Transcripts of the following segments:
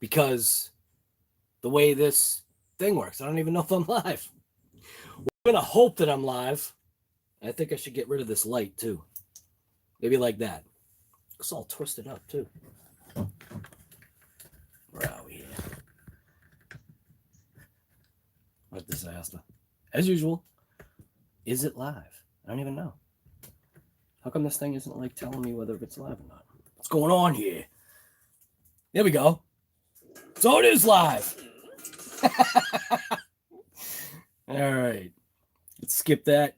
because the way this thing works, I don't even know if I'm live. We're going to hope that I'm live. I think I should get rid of this light too. Maybe like that. It's all twisted up too. Where are we here? What a disaster. As usual, is it live? I don't even know. How come this thing isn't like telling me whether it's live or not? What's going on here? There we go. So it is live. All right. Let's skip that.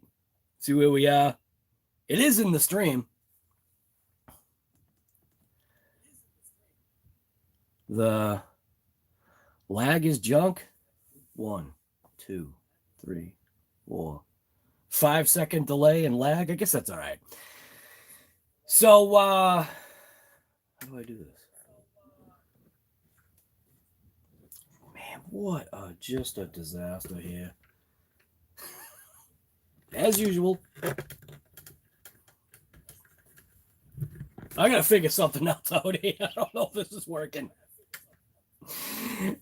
See where we are. It is in the stream. The lag is junk. 1, 2, 3, 4. 5-second delay and lag. I guess that's all right. So, how do I do this? Man, what just a disaster here. As usual. I gotta figure something else out here. I don't know if this is working.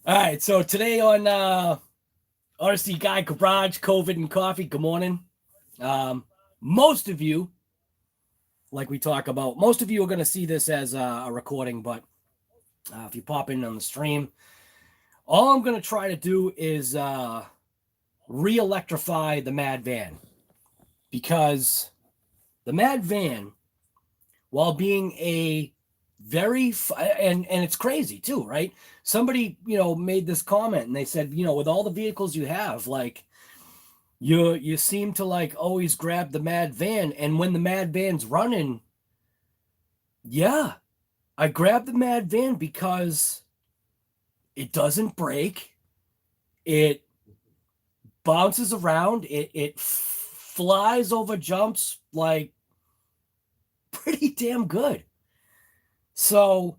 All right, so today on Honesty Guy Garage, COVID and Coffee, good morning. Most of you, like we talk about, most of you are going to see this as a recording, but if you pop in on the stream, all I'm going to try to do is re-electrify the Mad Van, because the Mad Van, while being a very and it's crazy too, right? Somebody made this comment and they said, with all the vehicles you have, like you seem to like always grab the Mad Van, and when the Mad Van's running, yeah, I grab the Mad Van because it doesn't break, it bounces around, it flies over jumps like pretty damn good. So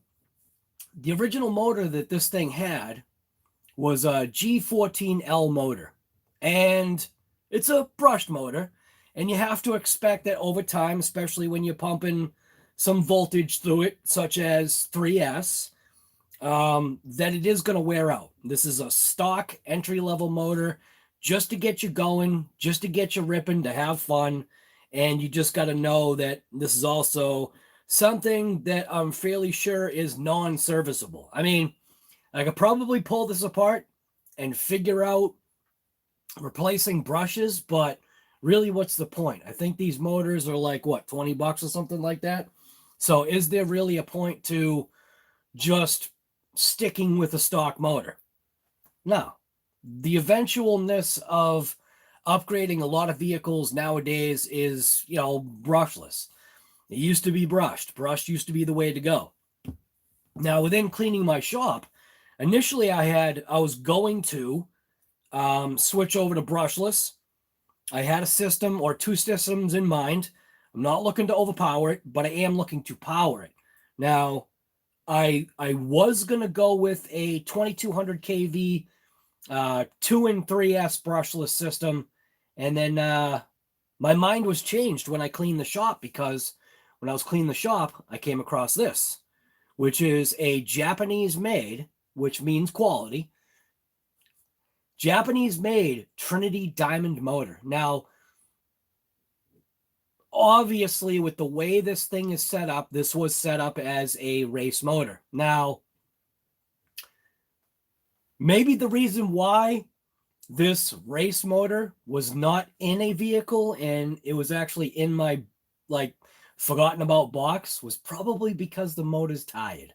the original motor that this thing had was a G14L motor, and it's a brushed motor, and you have to expect that over time, especially when you're pumping some voltage through it, such as 3S, that it is going to wear out. This is a stock entry-level motor just to get you going, just to get you ripping, to have fun, and you just got to know that this is also something that I'm fairly sure is non-serviceable. I mean, I could probably pull this apart and figure out replacing brushes, but really, what's the point? I think these motors are like, what, $20 or something like that? So is there really a point to just sticking with a stock motor? No. The eventualness of upgrading a lot of vehicles nowadays is, brushless. It used to be brushed. Brushed used to be the way to go. Now, within cleaning my shop, initially I was going to switch over to brushless. I had a system or two systems in mind. I'm not looking to overpower it, but I am looking to power it. Now, I was going to go with a 2200 kV 2 and 3S brushless system, and then my mind was changed when I cleaned the shop, because when I was cleaning the shop, I came across this, which is a Japanese-made, which means quality, Japanese-made Trinity Diamond motor. Now, obviously, with the way this thing is set up, this was set up as a race motor. Now, maybe the reason why this race motor was not in a vehicle and it was actually in my, forgotten about box was probably because the motor's tired.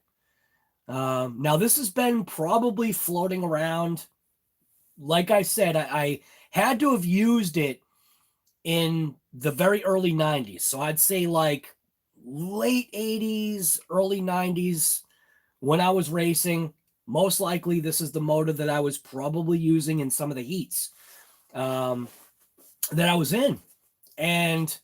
Now, this has been probably floating around. Like I said, I had to have used it in the very early 90s. So I'd say like late 80s, early 90s when I was racing. Most likely this is the motor that I was probably using in some of the heats that I was in. And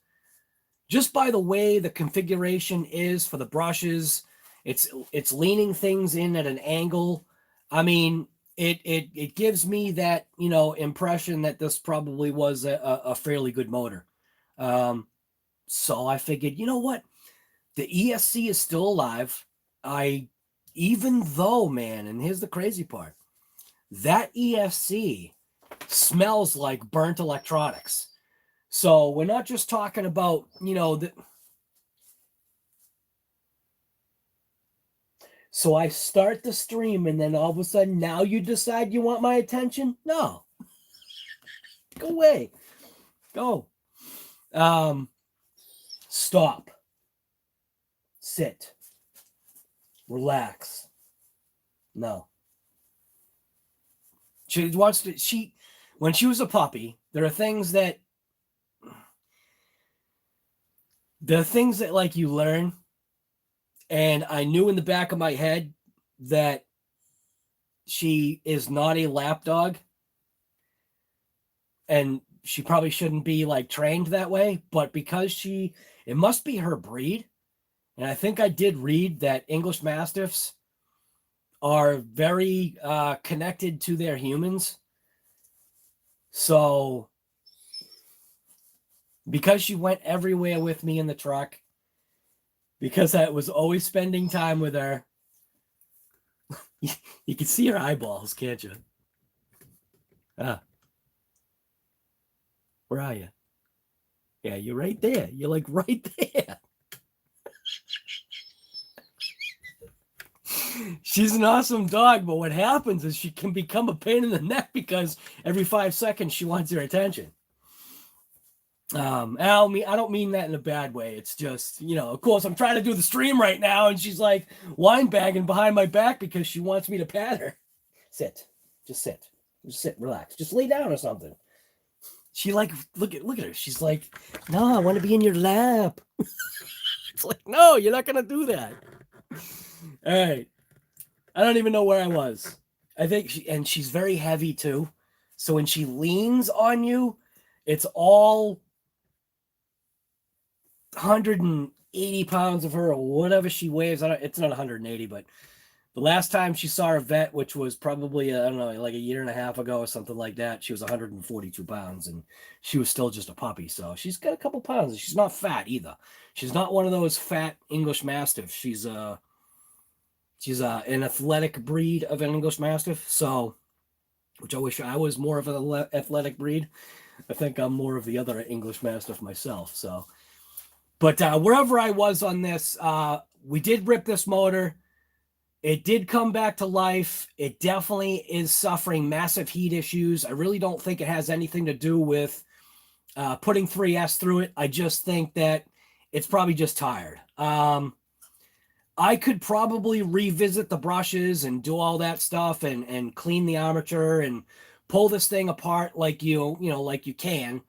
just by the way the configuration is for the brushes, it's leaning things in at an angle. I mean, it gives me that, impression that this probably was a fairly good motor. So I figured, you know what? The ESC is still alive. I even though, man, and here's the crazy part, that EFC smells like burnt electronics. So we're not just talking about, you know, so I start the stream and then all of a sudden now you decide you want my attention? No. Go away. Go. Stop. Sit. Relax. No. She wants to, when she was a puppy, there are things that like you learn. And I knew in the back of my head that she is not a lap dog. And she probably shouldn't be like trained that way. But because it must be her breed. And I think I did read that English Mastiffs are very connected to their humans. So because she went everywhere with me in the truck, because I was always spending time with her, you can see her eyeballs, can't you? Where are you? Yeah, you're right there. You're like right there. She's an awesome dog, but what happens is she can become a pain in the neck because every 5 seconds she wants your attention. I don't mean that in a bad way. It's just, you know, of course I'm trying to do the stream right now and she's like wine bagging behind my back because she wants me to pat her. Sit. Just sit. Just sit. Relax. Just lay down or something. She like, look at her. She's like, no, I want to be in your lap. It's like, no, you're not going to do that. All right. I don't even know where I was. I think she's very heavy too. So when she leans on you, it's all 180 pounds of her or whatever she weighs. It's not 180, but the last time she saw a vet, which was probably, I don't know, like a year and a half ago or something like that, she was 142 pounds and she was still just a puppy. So she's got a couple pounds. She's not fat either. She's not one of those fat English Mastiffs. She's an athletic breed of an English Mastiff. So, which I wish I was more of an athletic breed. I think I'm more of the other English Mastiff myself. So, but wherever I was on this, we did rip this motor. It did come back to life. It definitely is suffering massive heat issues. I really don't think it has anything to do with putting 3S through it. I just think that it's probably just tired. I could probably revisit the brushes and do all that stuff and clean the armature and pull this thing apart like you can.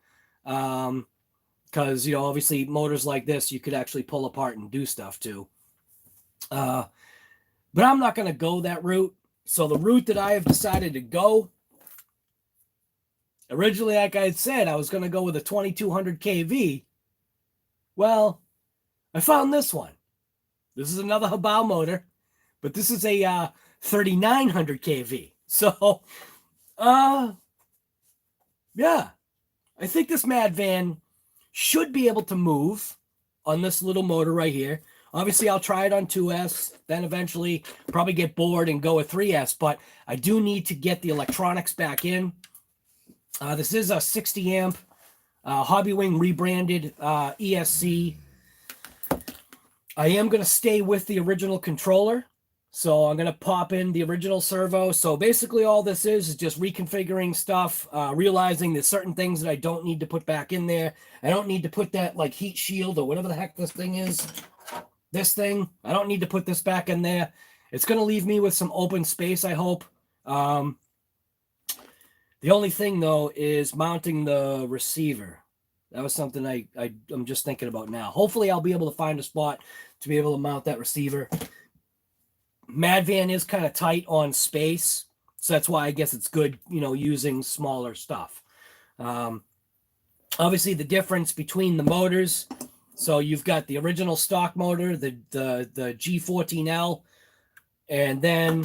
Because, obviously motors like this, you could actually pull apart and do stuff too. But I'm not going to go that route. So the route that I have decided to go, originally, like I had said, I was going to go with a 2200 kV. Well, I found this one. This is another Hobao motor, but this is a 3900 kV. So, yeah, I think this Mad Van should be able to move on this little motor right here. Obviously, I'll try it on 2S, then eventually probably get bored and go with 3S, but I do need to get the electronics back in. This is a 60 amp Hobbywing rebranded ESC. I am going to stay with the original controller. So I'm going to pop in the original servo. So basically all this is just reconfiguring stuff, realizing there's certain things that I don't need to put back in there. I don't need to put that like heat shield or whatever the heck this thing is. This thing, I don't need to put this back in there. It's going to leave me with some open space, I hope. The only thing, though, is mounting the receiver. That was something I'm just thinking about now. Hopefully, I'll be able to find a spot to be able to mount that receiver. Mad Van is kind of tight on space, so that's why I guess it's good, using smaller stuff. Obviously, the difference between the motors. So you've got the original stock motor, the G14L, and then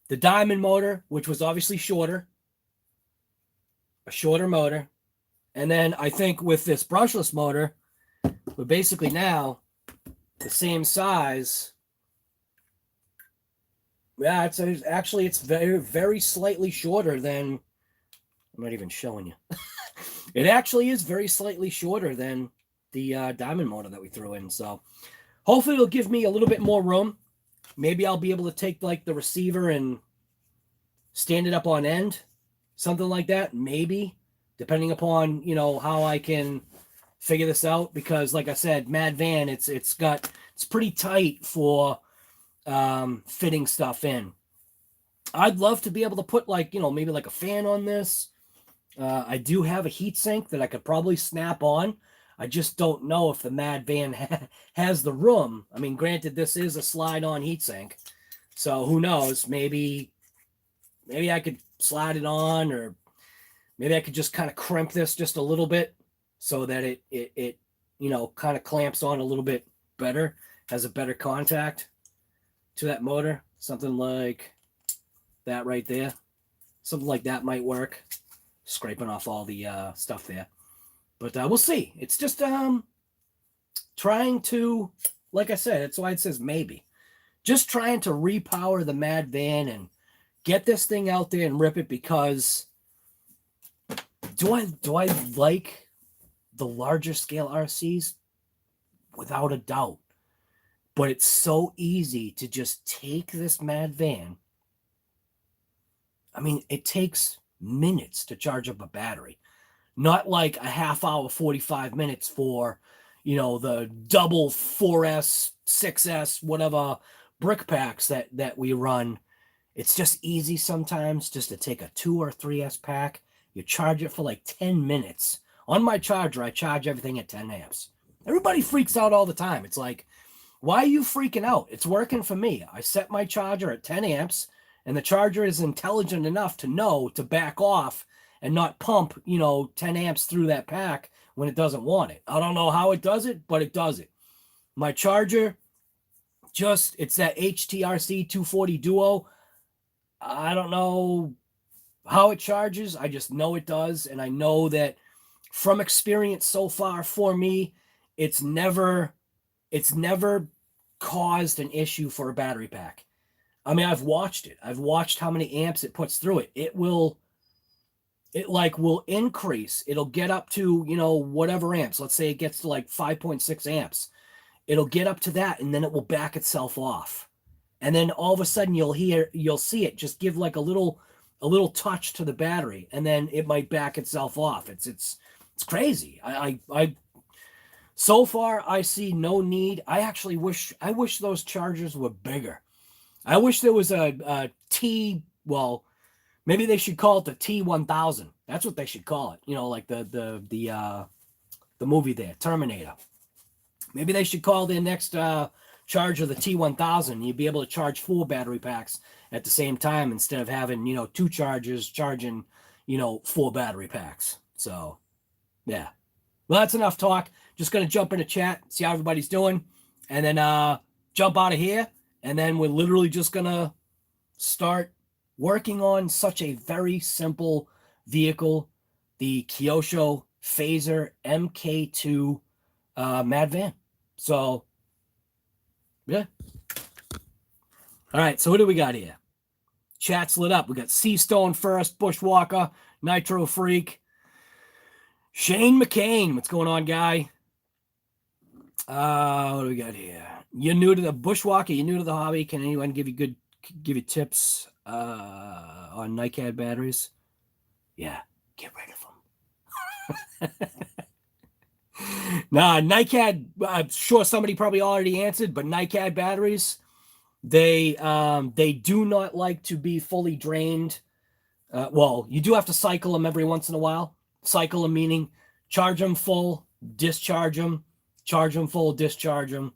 the Diamond motor, which was obviously shorter, a shorter motor. And then I think with this brushless motor, we're basically now the same size Yeah, actually it's very, very slightly shorter than, I'm not even showing you. It actually is very slightly shorter than the diamond motor that we threw in. So hopefully it'll give me a little bit more room. Maybe I'll be able to take like the receiver and stand it up on end, something like that. Maybe, depending upon, you know, how I can figure this out. Because like I said, Mad Van, it's pretty tight for fitting stuff in. I'd love to be able to put like, you know, maybe like a fan on this. I do have a heat sink that I could probably snap on. I just don't know if the Mad Van has the room. I mean, granted, this is a slide-on heat sink, so who knows? Maybe I could slide it on, or maybe I could just kind of crimp this just a little bit so that it you know, kind of clamps on a little bit better, has a better contact to that motor. Something like that right there. Something like that might work. Scraping off all the stuff there. But we'll see. It's just trying to, like I said, that's why it says maybe. Just trying to repower the Mad Van and get this thing out there and rip it, because do I like the larger scale RCs? Without a doubt. But it's so easy to just take this Mad Van. I mean, it takes minutes to charge up a battery. Not like a half hour, 45 minutes for, you know, the double 4S, 6S, whatever brick packs that we run. It's just easy sometimes just to take a 2 or 3S pack. You charge it for like 10 minutes. On my charger, I charge everything at 10 amps. Everybody freaks out all the time. It's like, why are you freaking out? It's working for me. I set my charger at 10 amps, and the charger is intelligent enough to know to back off and not pump, you know, 10 amps through that pack when it doesn't want it. I don't know how it does it, but it does it. My charger, it's that HTRC 240 Duo. I don't know how it charges. I just know it does. And I know that from experience so far for me, it's never caused an issue for a battery pack. I mean, I've watched it. I've watched how many amps it puts through it. It will increase. It'll get up to, you know, whatever amps. Let's say it gets to like 5.6 amps. It'll get up to that, and then it will back itself off. And then all of a sudden you'll see it just give like a little touch to the battery, and then it might back itself off. It's crazy. I so far I see no need. I wish those chargers were bigger. I wish there was a well, maybe they should call it the T1000. That's what they should call it. You know, like the movie there, Terminator. Maybe they should call their next charger the T1000. You'd be able to charge 4 battery packs at the same time instead of having, you know, 2 chargers charging, you know, 4 battery packs. So, yeah. Well, that's enough talk. Just going to jump into chat, see how everybody's doing, and then jump out of here. And then we're literally just going to start working on such a very simple vehicle, the Kyosho Phaser MK2 Mad Van. So, yeah. All right, so what do we got here? Chat's lit up. We got Seastone First, Bushwalker, Nitro Freak, Shane McCain. What's going on, guy? What do we got here? You're new to the Bushwalker. You're new to the hobby. Can anyone give you tips on NiCad batteries? Yeah, get rid of them. Nah, NiCad, I'm sure somebody probably already answered, but NiCad batteries, they do not like to be fully drained. Well, you do have to cycle them every once in a while. Cycle them meaning charge them full, discharge them, charge them full, discharge them.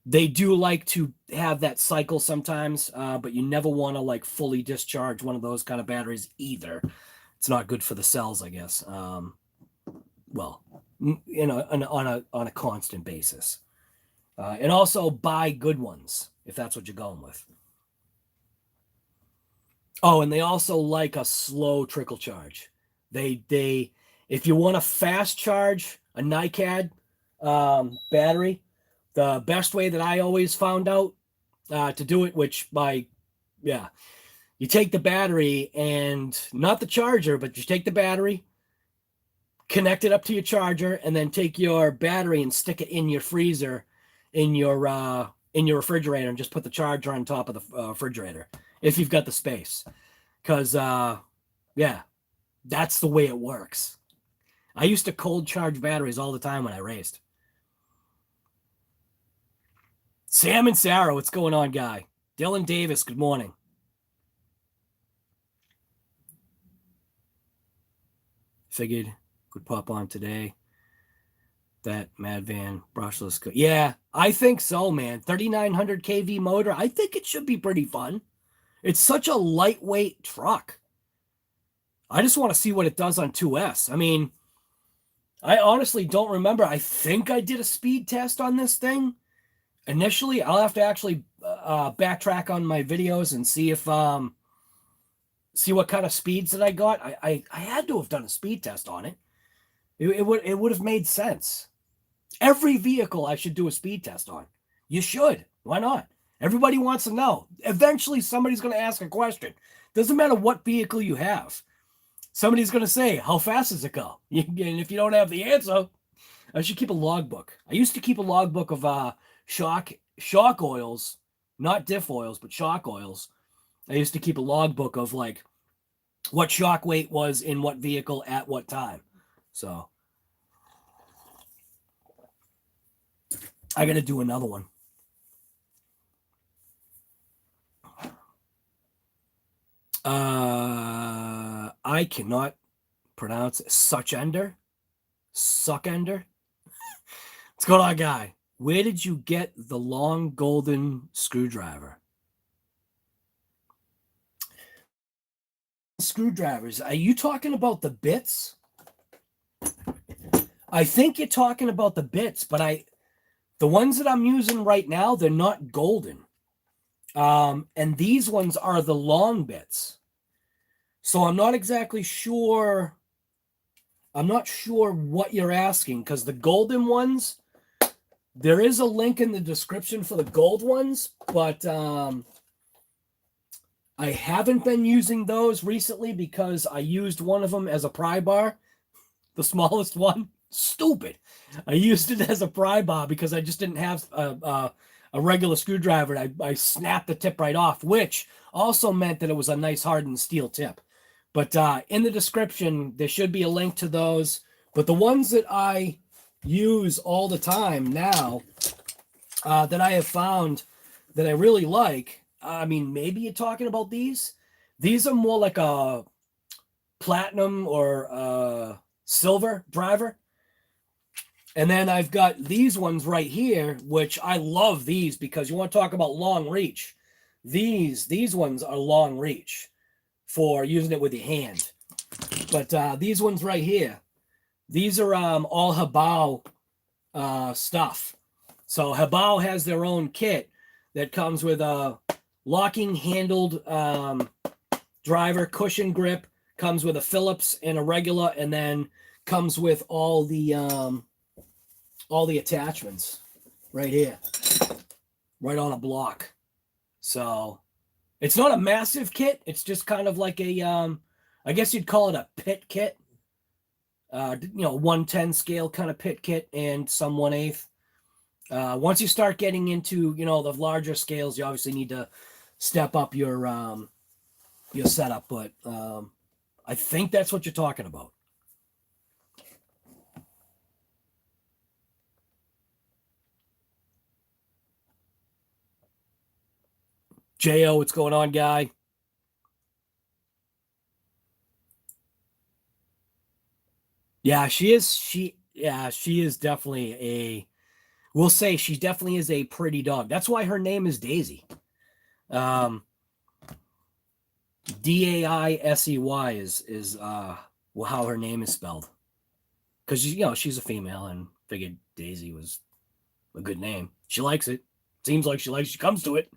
They do like to have that cycle sometimes, but you never want to like fully discharge one of those kind of batteries either. It's not good for the cells, I guess. Well, you know, on a constant basis. And also buy good ones if that's what you're going with. Oh, and they also like a slow trickle charge. They if you want to fast charge a NiCad battery, the best way that I always found out to do it, which you take the battery and not the charger, but you take the battery, connect it up to your charger, and then take your battery and stick it in your freezer, in your refrigerator, and just put the charger on top of the refrigerator if you've got the space. Because, that's the way it works. I used to cold charge batteries all the time when I raced. Sam and Sarah, what's going on, guy? Dylan Davis, good morning. Figured would pop on today. That Mad Van brushless. Yeah, I think so, man. 3,900 kV motor. I think it should be pretty fun. It's such a lightweight truck. I just want to see what it does on 2S. I mean, I honestly don't remember. I think I did a speed test on this thing. Initially, I'll have to actually backtrack on my videos and see if see what kind of speeds that I got. I had to have done a speed test on it. It would have made sense. Every vehicle I should do a speed test on. You should. Why not? Everybody wants to know. Eventually, somebody's going to ask a question. Doesn't matter what vehicle you have. Somebody's going to say, how fast does it go? And if you don't have the answer, I should keep a logbook. I used to keep a logbook of shock oils, not diff oils, but shock oils. I used to keep a logbook of like what shock weight was in what vehicle at what time. So I got to do another one. I cannot pronounce it. Suckender. What's going on, guy? Where did you get the long golden screwdriver? Screwdrivers. Are you talking about the bits? I think you're talking about the bits, but the ones that I'm using right now, they're not golden. And these ones are the long bits. So I'm not exactly sure. I'm not sure what you're asking, because the golden ones, there is a link in the description for the gold ones, but I haven't been using those recently because I used one of them as a pry bar, the smallest one. Stupid. I used it as a pry bar because I just didn't have a regular screwdriver. I snapped the tip right off, which also meant that it was a nice hardened steel tip. But in the description, there should be a link to those. But the ones that I use all the time now that I have found that I really like, I mean, maybe you're talking about these. These are more like a platinum or silver driver. And then I've got these ones right here, which I love these because you want to talk about long reach. These ones are long reach for using it with your hand. But these ones right here, these are all Hobao stuff. So Hobao has their own kit that comes with a locking handled driver, cushion grip, comes with a Phillips and a regular, and then comes with all the attachments right here, right on a block. So it's not a massive kit. It's just kind of like a, I guess you'd call it a pit kit. 110 scale kind of pit kit and some 1/8. Once you start getting into, the larger scales, you obviously need to step up your setup. But I think that's what you're talking about. J.O., what's going on, guy? Yeah, she is. She is definitely we'll say she definitely is a pretty dog. That's why her name is Daisy. Daisey is how her name is spelled. Because she's a female and figured Daisy was a good name. She likes it. Seems like she comes to it.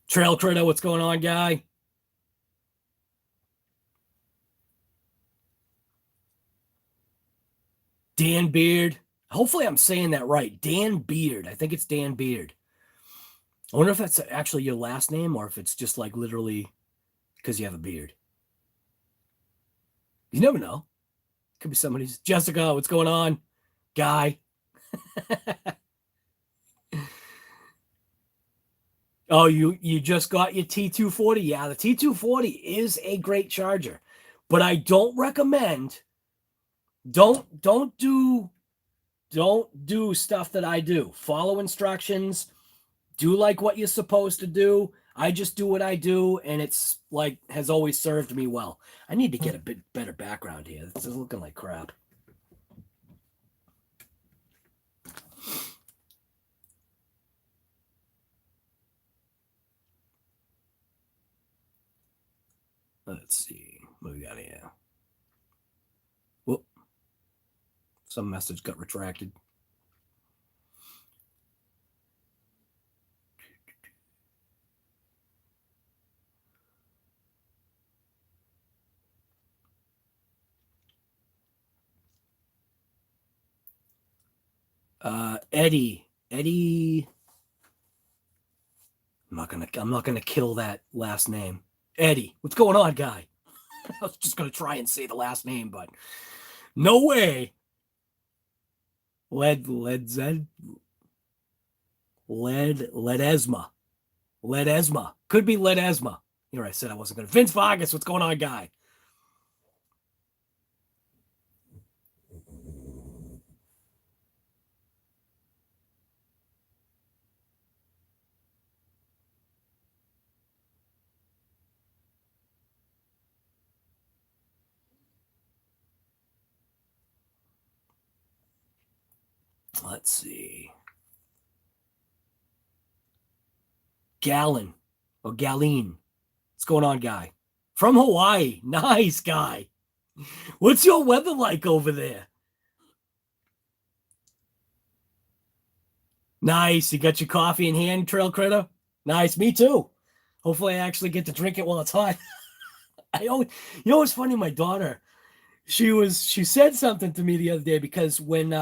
Trail Critter, what's going on, guy? Dan Beard, Hopefully I'm saying that right. Dan Beard. I think it's Dan Beard. I wonder if that's actually your last name or if it's just like literally because you have a beard. You never know. Could be somebody's Jessica. What's going on? Guy. Oh, you just got your T240. Yeah, the T240 is a great charger, but I don't recommend. Don't do stuff that I do. Follow instructions. Do like what you're supposed to do. I just do what I do, and it's like has always served me well. I need to get a bit better background here. This is looking like crap. Let's see what we got here. Whoop. Some message got retracted. Eddie. I'm not gonna kill that last name. Eddie, what's going on, guy? I was just gonna try and say the last name, but no way. Ledesma. Could be Ledesma. Here, I said I wasn't gonna. Vince Vargas, what's going on, guy? Let's see. Gallon or Galeen. What's going on, guy? From Hawaii. Nice, guy. What's your weather like over there? Nice. You got your coffee in hand, Trail Critter? Nice. Me too. Hopefully I actually get to drink it while it's hot. I always, you know what's funny? My daughter, she said something to me the other day because when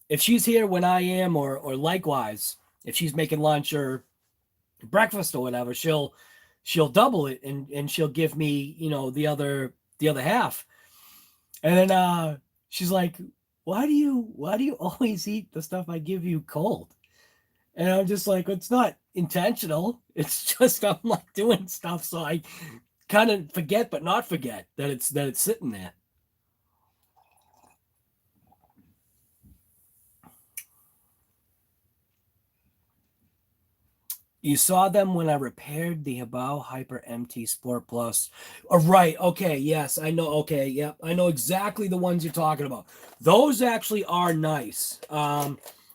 if she's here when I am, or likewise, if she's making lunch or breakfast or whatever, she'll double it and she'll give me, the other half. And then she's like, why do you always eat the stuff I give you cold? And I'm just like, it's not intentional. It's just I'm like doing stuff so I kind of forget but not forget that it's sitting there. You saw them when I repaired the Hobao Hyper MT Sport Plus. Oh, right. Okay. Yes, I know. Okay. Yep. I know exactly the ones you're talking about. Those actually are nice.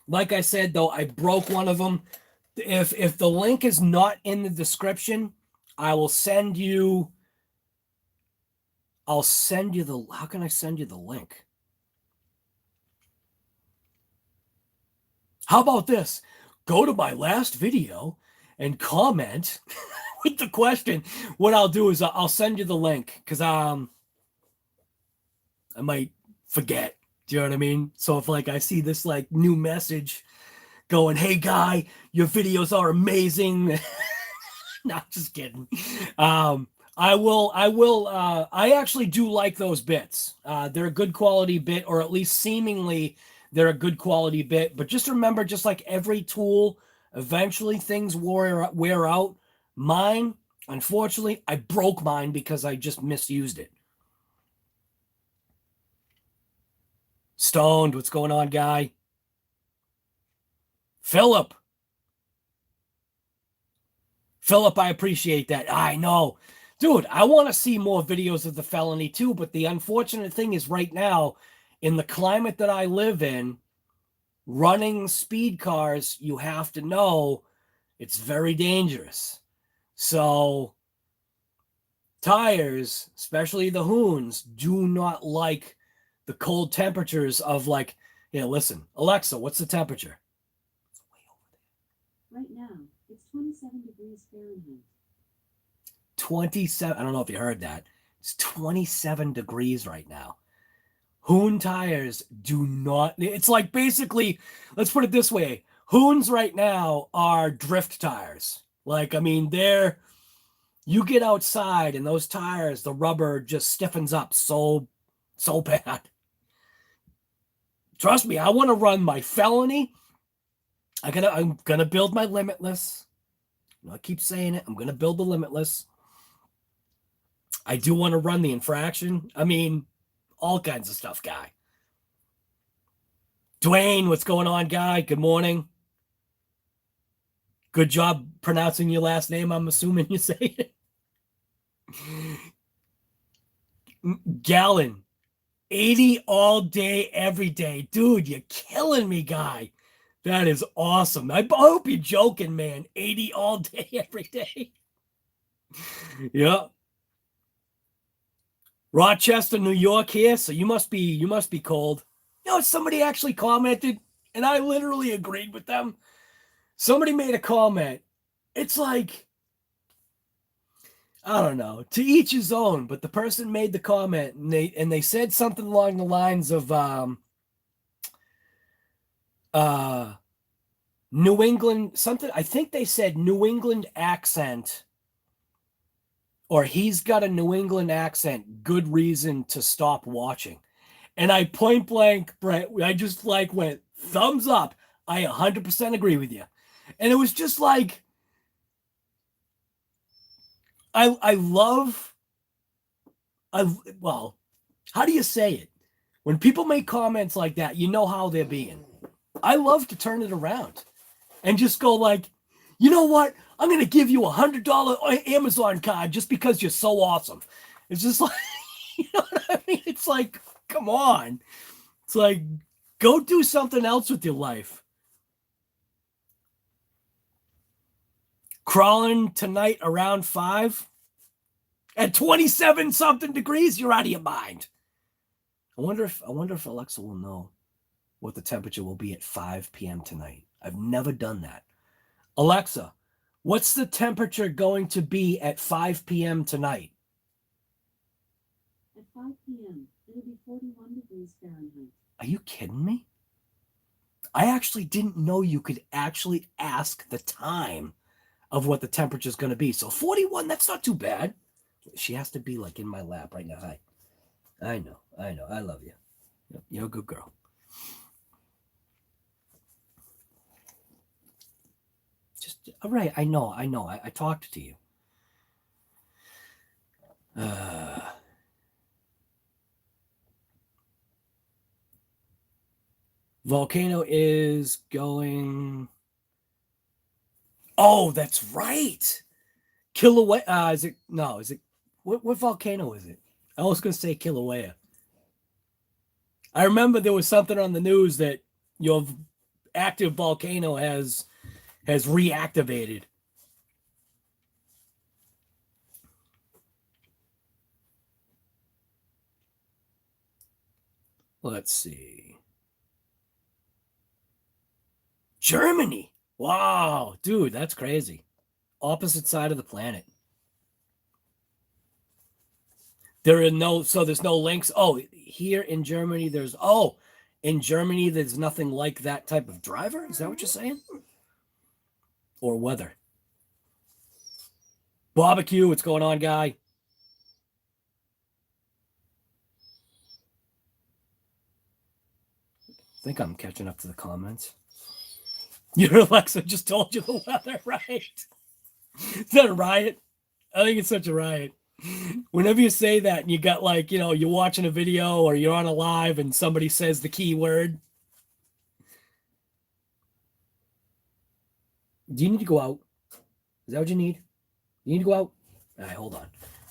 Like I said, though, I broke one of them. If the link is not in the description, I'll send you the, how can I send you the link? How about this? Go to my last video and comment with the question. What I'll do is I'll send you the link because I might forget. Do you know what I mean? So if like I see this like new message going, hey guy, your videos are amazing. No, just kidding. I actually do like those bits. They're a good quality bit, or at least seemingly they're a good quality bit. But just remember, just like every tool, eventually things wear out. Mine, unfortunately, I broke mine because I just misused it. Stoned, what's going on, guy? Philip, I appreciate that. I know. Dude, I want to see more videos of the felony too, but the unfortunate thing is right now, in the climate that I live in, running speed cars, you have to know it's very dangerous. So tires, especially the Hoons, do not like the cold temperatures of like, listen, Alexa, what's the temperature? It's way over there. Right now, it's 27 degrees Fahrenheit. 27. I don't know if you heard that. It's 27 degrees right now. Hoon tires do not. It's like basically, let's put it this way. Hoons right now are drift tires. Like, I mean, you get outside and those tires, the rubber just stiffens up so bad. Trust me, I want to run my felony. I'm gonna build my limitless. I keep saying it. I'm gonna build the limitless. I do want to run the infraction. I mean, all kinds of stuff, guy. Dwayne, what's going on, guy? Good morning. Good job pronouncing your last name. I'm assuming you say it. Gallon, 80 all day, every day. Dude, you're killing me, guy. That is awesome. I hope you're joking, man. 80 all day, every day. Yeah. Rochester, New York here. So you must be cold. You know, somebody actually commented, and I literally agreed with them. Somebody made a comment. It's like, I don't know, to each his own, but the person made the comment and they said something along the lines of New England, something, I think they said New England accent, or he's got a New England accent, good reason to stop watching. And I point blank, Brett, I just like went thumbs up. I 100% agree with you. And it was just like, well, how do you say it? When people make comments like that, you know how they're being. I love to turn it around and just go like, you know what? I'm going to give you $100 Amazon card just because you're so awesome. It's just like, you know what I mean? It's like, come on. It's like, go do something else with your life. Crawling tonight around 5 at 27 something degrees. You're out of your mind. I wonder if Alexa will know what the temperature will be at 5 p.m. tonight. I've never done that. Alexa, what's the temperature going to be at 5 p.m. tonight? At 5 p.m., it'll be 41 degrees Fahrenheit. Are you kidding me? I actually didn't know you could actually ask the time of what the temperature is going to be. So 41, that's not too bad. She has to be like in my lap right now. Hi. I know. I love you. You're a good girl. Just, all right. I know. I talked to you. Volcano is going. Oh, that's right. Kilauea. Is it? No, is it? What volcano is it? I was going to say Kilauea. I remember there was something on the news that your active volcano has reactivated. Let's see. Germany. Wow, dude, that's crazy. Opposite side of the planet. There's no links. Oh, here in Germany, in Germany, there's nothing like that type of driver. Is that what you're saying? Or weather? Barbecue, what's going on, guy? I think I'm catching up to the comments. Your Alexa just told you the weather, right? Is that a riot? I think it's such a riot. Whenever you say that and you got like, you're watching a video or you're on a live and somebody says the key word. Do you need to go out? Is that what you need? You need to go out? All right, hold on.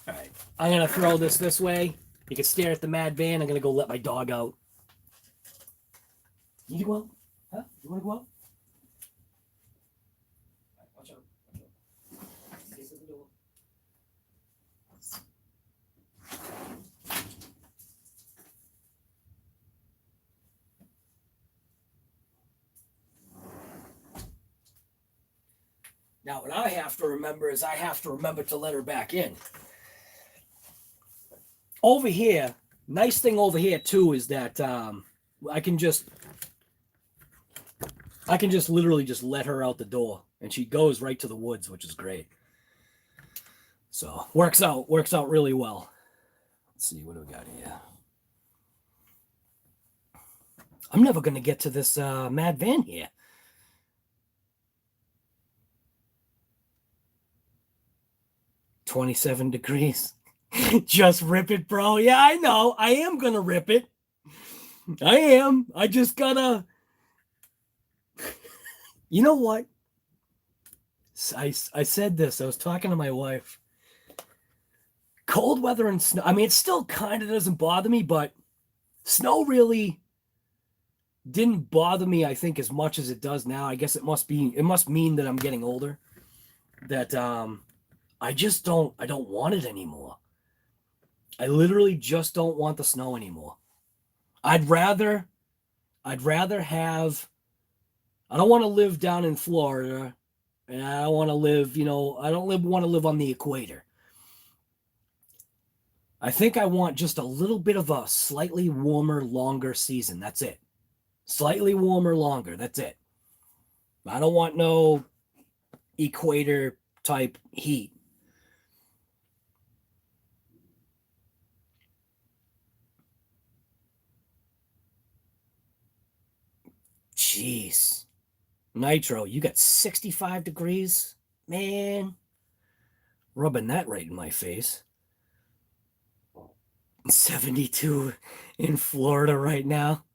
All right. I'm going to throw this way. You can stare at the mad van. I'm going to go let my dog out. You need to go out? Huh? You want to go out? Watch out. Face at the door. Now, what I have to remember is to let her back in. Over here, Nice thing over here too is that I can just literally just let her out the door and she goes right to the woods, which is great. So works out really well. Let's see, what do we got here? I'm never gonna get to this mad van here. $27 degrees. Just rip it, bro. Yeah, I know. I am gonna rip it. I am. I just gotta. You know what? I said this. I was talking to my wife. Cold weather and snow. I mean, it still kind of doesn't bother me, but snow really didn't bother me, I think, as much as it does now. I guess it must mean that I'm getting older. That I don't want it anymore. I literally just don't want the snow anymore. I'd rather have, I don't want to live down in Florida, and I don't want to live, I don't want to live on the equator. I think I want just a little bit of a slightly warmer, longer season. That's it. Slightly warmer, longer. That's it. I don't want no equator type heat. Jeez. Nitro, you got 65 degrees? Man. Rubbing that right in my face. 72 in Florida right now.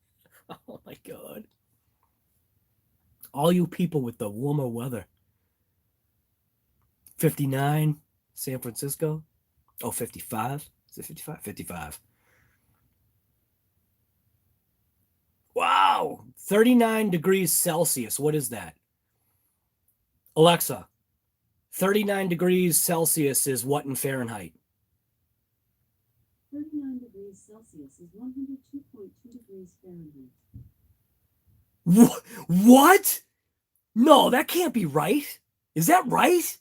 Oh my God. All you people with the warmer weather. 59, San Francisco. Oh, 55. Is it 55? 55. Wow. 39 degrees Celsius. What is that? Alexa, 39 degrees Celsius is what in Fahrenheit? 39 degrees Celsius is 102.2 degrees Fahrenheit. What? No, that can't be right. Is that right?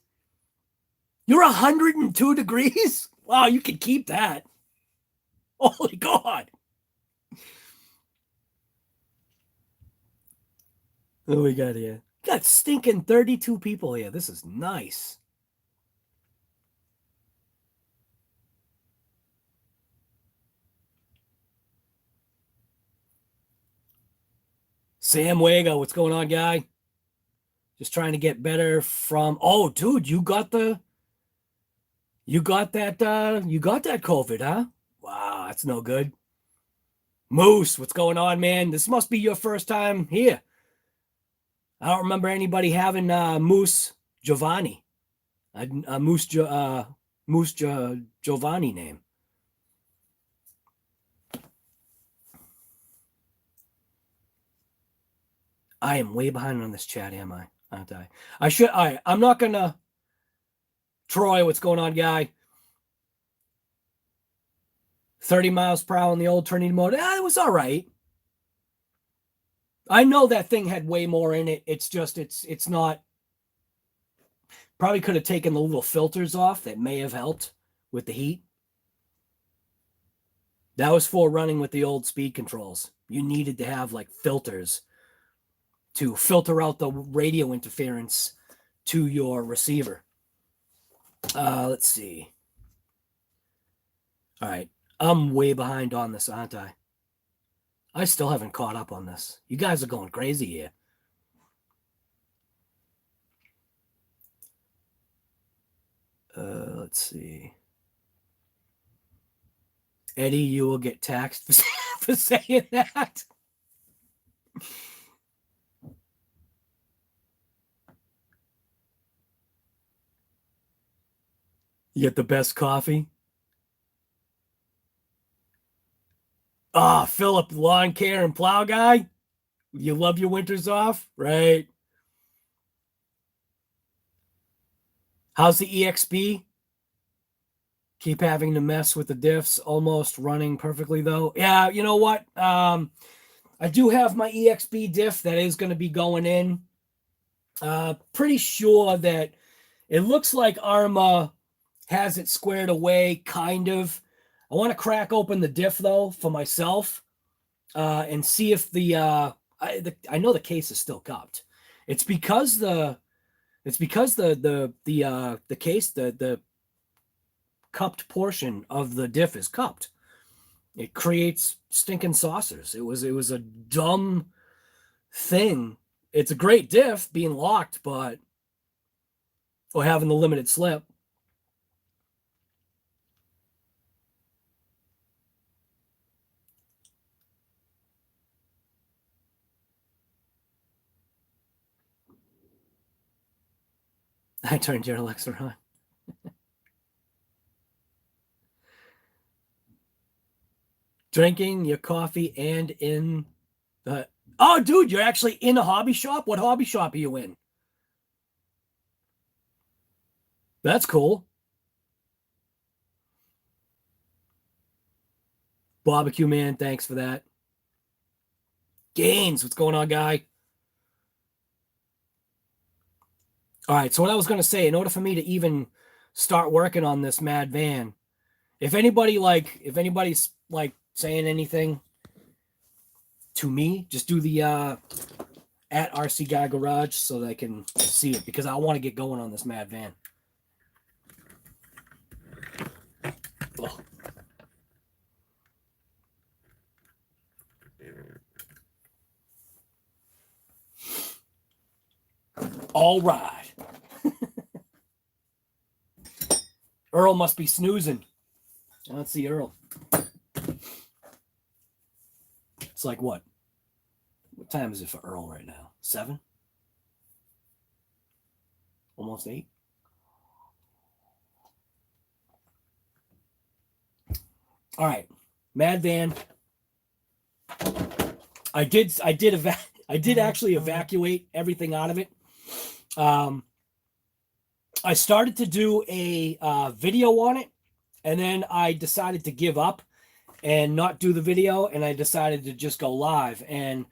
You're 102 degrees? Wow, you can keep that. Holy God. What do we got here? Got stinking 32 people here. This is nice. Sam Wega, what's going on, guy? Just trying to get better from. Oh, dude, you got that COVID, huh? Wow, that's no good. Moose, what's going on, man? This must be your first time here. I don't remember anybody having Moose Giovanni. Moose Giovanni name. I am way behind on this chat, am I? Aren't I? I should. All right, I'm not gonna. Troy, what's going on, guy? 30 miles per hour in the old Trinity mode. It was all right. I know that thing had way more in it. It's just, it's not. Probably could have taken the little filters off. That may have helped with the heat. That was for running with the old speed controls. You needed to have like filters to filter out the radio interference to your receiver. Let's see. All right. I'm way behind on this, aren't I? I still haven't caught up on this. You guys are going crazy here. Let's see. Eddie, you will get taxed for saying that. You get the best coffee. Philip, lawn care and plow guy. You love your winters off, right? How's the EXP? Keep having to mess with the diffs. Almost running perfectly, though. Yeah, you know what? I do have my EXP diff that is going to be going in. Pretty sure that it looks like ARRMA has it squared away, kind of. I want to crack open the diff though for myself and see if I know the case is still cupped. It's because the case, the cupped portion of the diff is cupped. It creates stinking saucers. It was a dumb thing. It's a great diff being locked, but or having the limited slip. I turned your Alexa on. Drinking your coffee and in the... Oh, dude, you're actually in a hobby shop? What hobby shop are you in? That's cool. Barbecue Man, thanks for that. Gaines, what's going on, guy? All right, so what I was going to say, in order for me to even start working on this Mad Van, if anybody's like saying anything to me, just do the at RC Guy Garage so that I can see it, because I want to get going on this Mad Van. Ugh. All right. Earl must be snoozing. Let's see Earl. It's like what? What time is it for Earl right now? 7? Almost 8? All right. Mad Van. I did actually evacuate everything out of it. I started to do a video on it, and then I decided to give up and not do the video, and I decided to just go live. And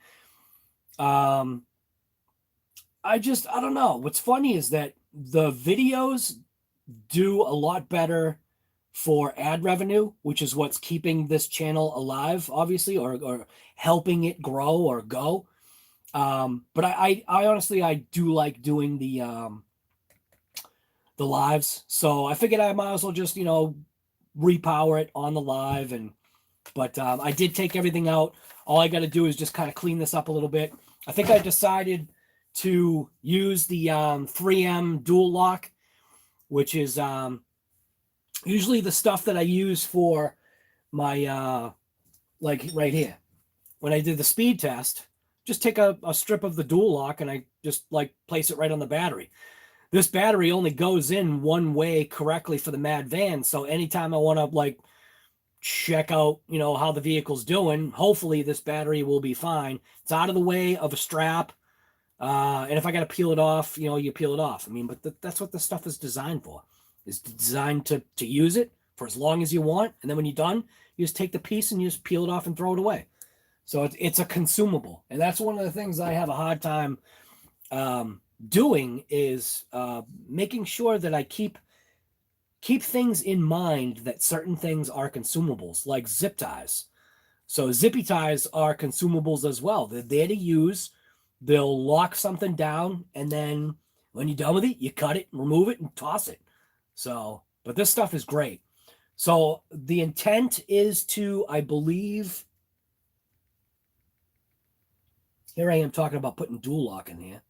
I don't know. What's funny is that the videos do a lot better for ad revenue, which is what's keeping this channel alive, obviously, or helping it grow or go. But I honestly, I do like doing the lives. So I figured I might as well just, repower it on the live. But I did take everything out. All I got to do is just kind of clean this up a little bit. I think I decided to use the 3M dual lock, which is usually the stuff that I use for my, like right here. When I did the speed test, just take a strip of the dual lock and I just like place it right on the battery. This battery only goes in one way correctly for the Mad Van. So anytime I want to like check out, how the vehicle's doing, hopefully this battery will be fine. It's out of the way of a strap. And if I got to peel it off, you peel it off. I mean, but that's what this stuff is designed for. It's designed to use it for as long as you want. And then when you're done, you just take the piece and you just peel it off and throw it away. So it's a consumable. And that's one of the things I have a hard time doing is making sure that I keep things in mind, that certain things are consumables, like zip ties. So zippy ties are consumables as well. They're there to use. They'll lock something down, and then when you're done with it, you cut it, remove it, and toss it. So, but this stuff is great. So the intent is to, I believe, here I am talking about putting dual lock in here.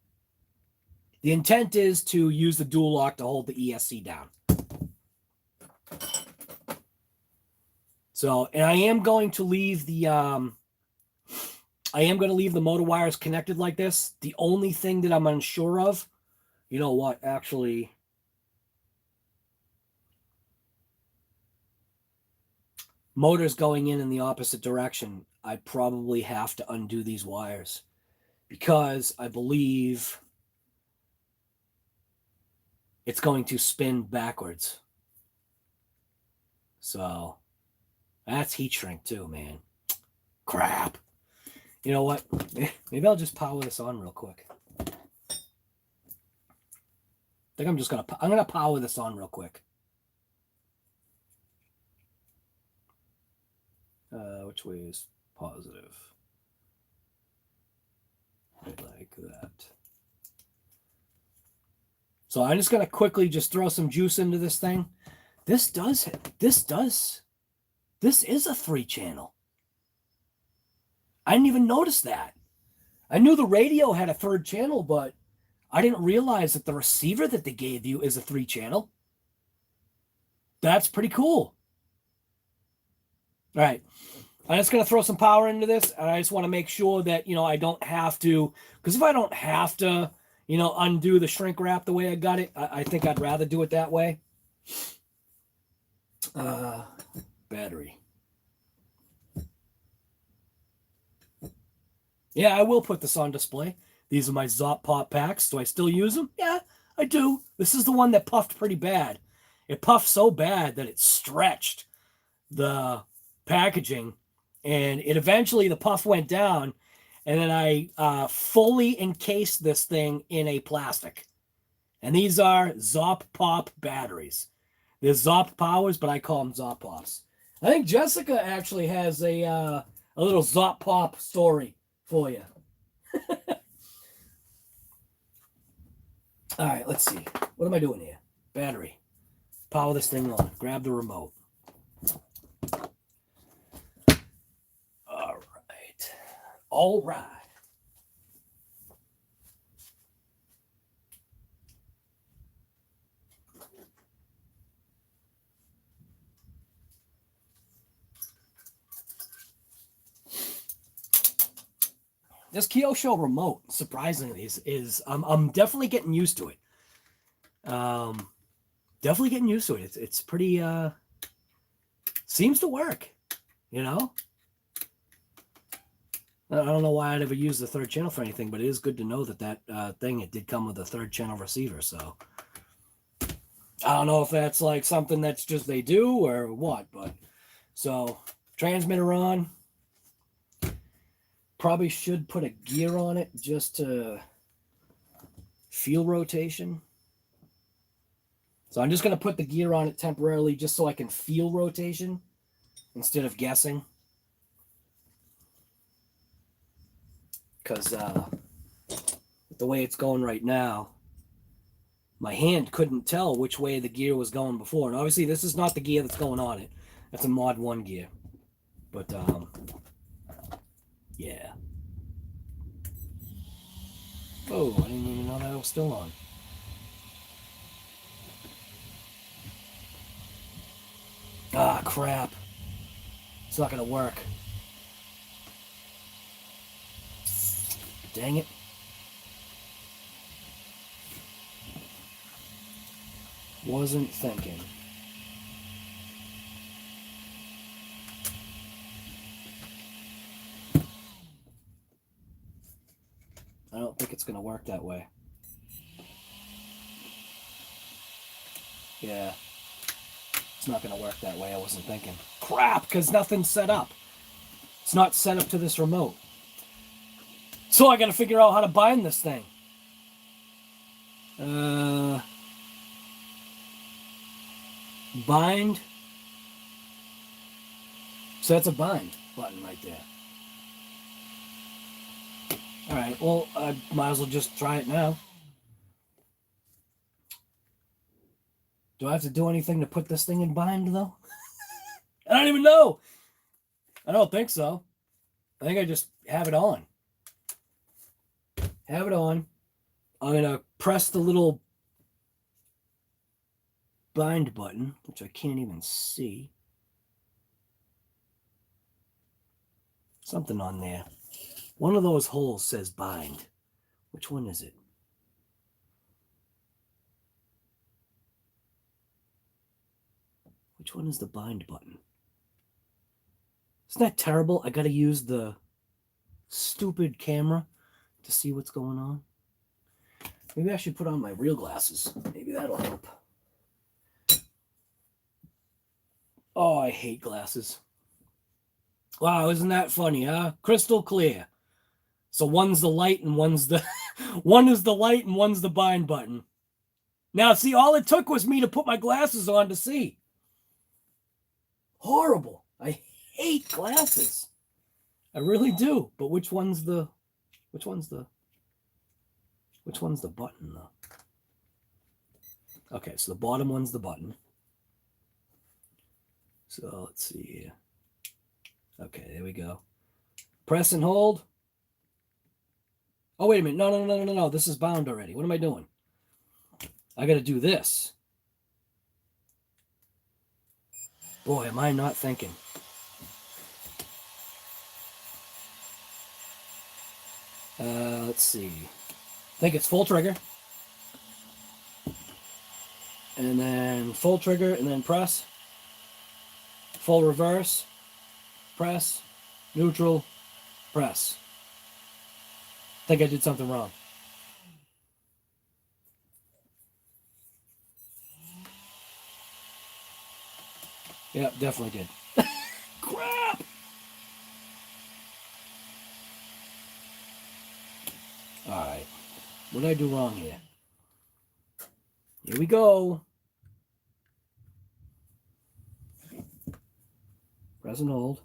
The intent is to use the dual lock to hold the ESC down. So, and I am going to leave the motor wires connected like this. The only thing that I'm unsure of, you know what, actually, motors going in the opposite direction. I probably have to undo these wires because I believe it's going to spin backwards. So that's heat shrink too, man. Crap. You know what? Maybe I'll just power this on real quick. I think I'm gonna power this on real quick. Which way is positive? Right like that. So I'm just going to quickly just throw some juice into this thing. This is a 3-channel. I didn't even notice that. I knew the radio had a 3rd channel, but I didn't realize that the receiver that they gave you is a 3-channel. That's pretty cool. All right. I'm just going to throw some power into this, and I just want to make sure that, I don't have to, because if I don't have to, undo the shrink wrap the way I got it, I think I'd rather do it that way. Battery. Yeah, I will put this on display. These are my Zop Pop packs. Do I still use them? Yeah, I do. This is the one that puffed pretty bad. It puffed so bad that it stretched the packaging, and it eventually, the puff went down, and then I fully encased this thing in a plastic. And these are Zop Pop batteries. They're Zop Powers, but I call them Zop Pops. I think Jessica actually has a little Zop Pop story for you. All right, let's see. What am I doing here? Battery. Power this thing on. Grab the remote. All right. All right. This Kyosho remote, surprisingly, is I'm definitely getting used to it. Definitely getting used to it. It's pretty seems to work, I don't know why I'd ever use the 3rd channel for anything, but it is good to know that thing, it did come with a 3rd channel receiver. So I don't know if that's like something that's just they do or what, but so transmitter on. Probably should put a gear on it just to feel rotation. So I'm just going to put the gear on it temporarily just so I can feel rotation instead of guessing. Because the way it's going right now, my hand couldn't tell which way the gear was going before. And obviously this is not the gear that's going on it. That's a Mod 1 gear. But yeah. Oh, I didn't even know that was still on. Ah, crap. It's not going to work. Dang it. Wasn't thinking. I don't think it's going to work that way. Yeah. It's not going to work that way. I wasn't thinking. Crap, because nothing's set up. It's not set up to this remote. So I got to figure out how to bind this thing. Bind. So that's a bind button right there. All right, well, I might as well just try it now. Do I have to do anything to put this thing in bind, though? I don't even know. I don't think so. I think I just have it on. Have it on. I'm going to press the little bind button, which I can't even see. Something on there. One of those holes says bind. Which one is it? Which one is the bind button? Isn't that terrible? I got to use the stupid camera to see what's going on. Maybe I should put on my real glasses. Maybe that'll help. Oh, I hate glasses. Wow, isn't that funny, huh? Crystal clear. So one's the light and one's the one is the light and one's the bind button. Now, see, all it took was me to put my glasses on to see. Horrible. I hate glasses. I really do. But which one's the button though? Okay, so the bottom one's the button. So let's see here. Okay, there we go. Press and hold. Oh, wait a minute. No. This is bound already. What am I doing? I got to do this. Boy, am I not thinking. Let's see. I think it's full trigger. And then full trigger, and then press. Full reverse. Press. Neutral. Press. I think I did something wrong. Yep, definitely did. Crap! Alright. What did I do wrong here? Here we go. Press and hold.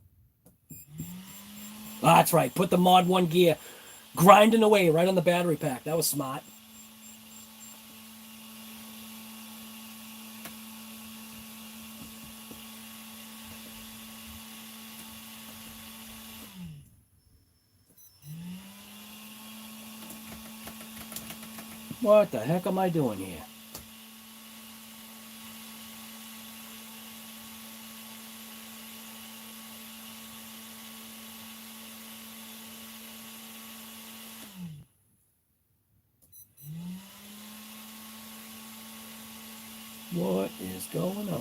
Ah, that's right. Put the Mod 1 gear grinding away right on the battery pack. That was smart. What the heck am I doing here? What is going on?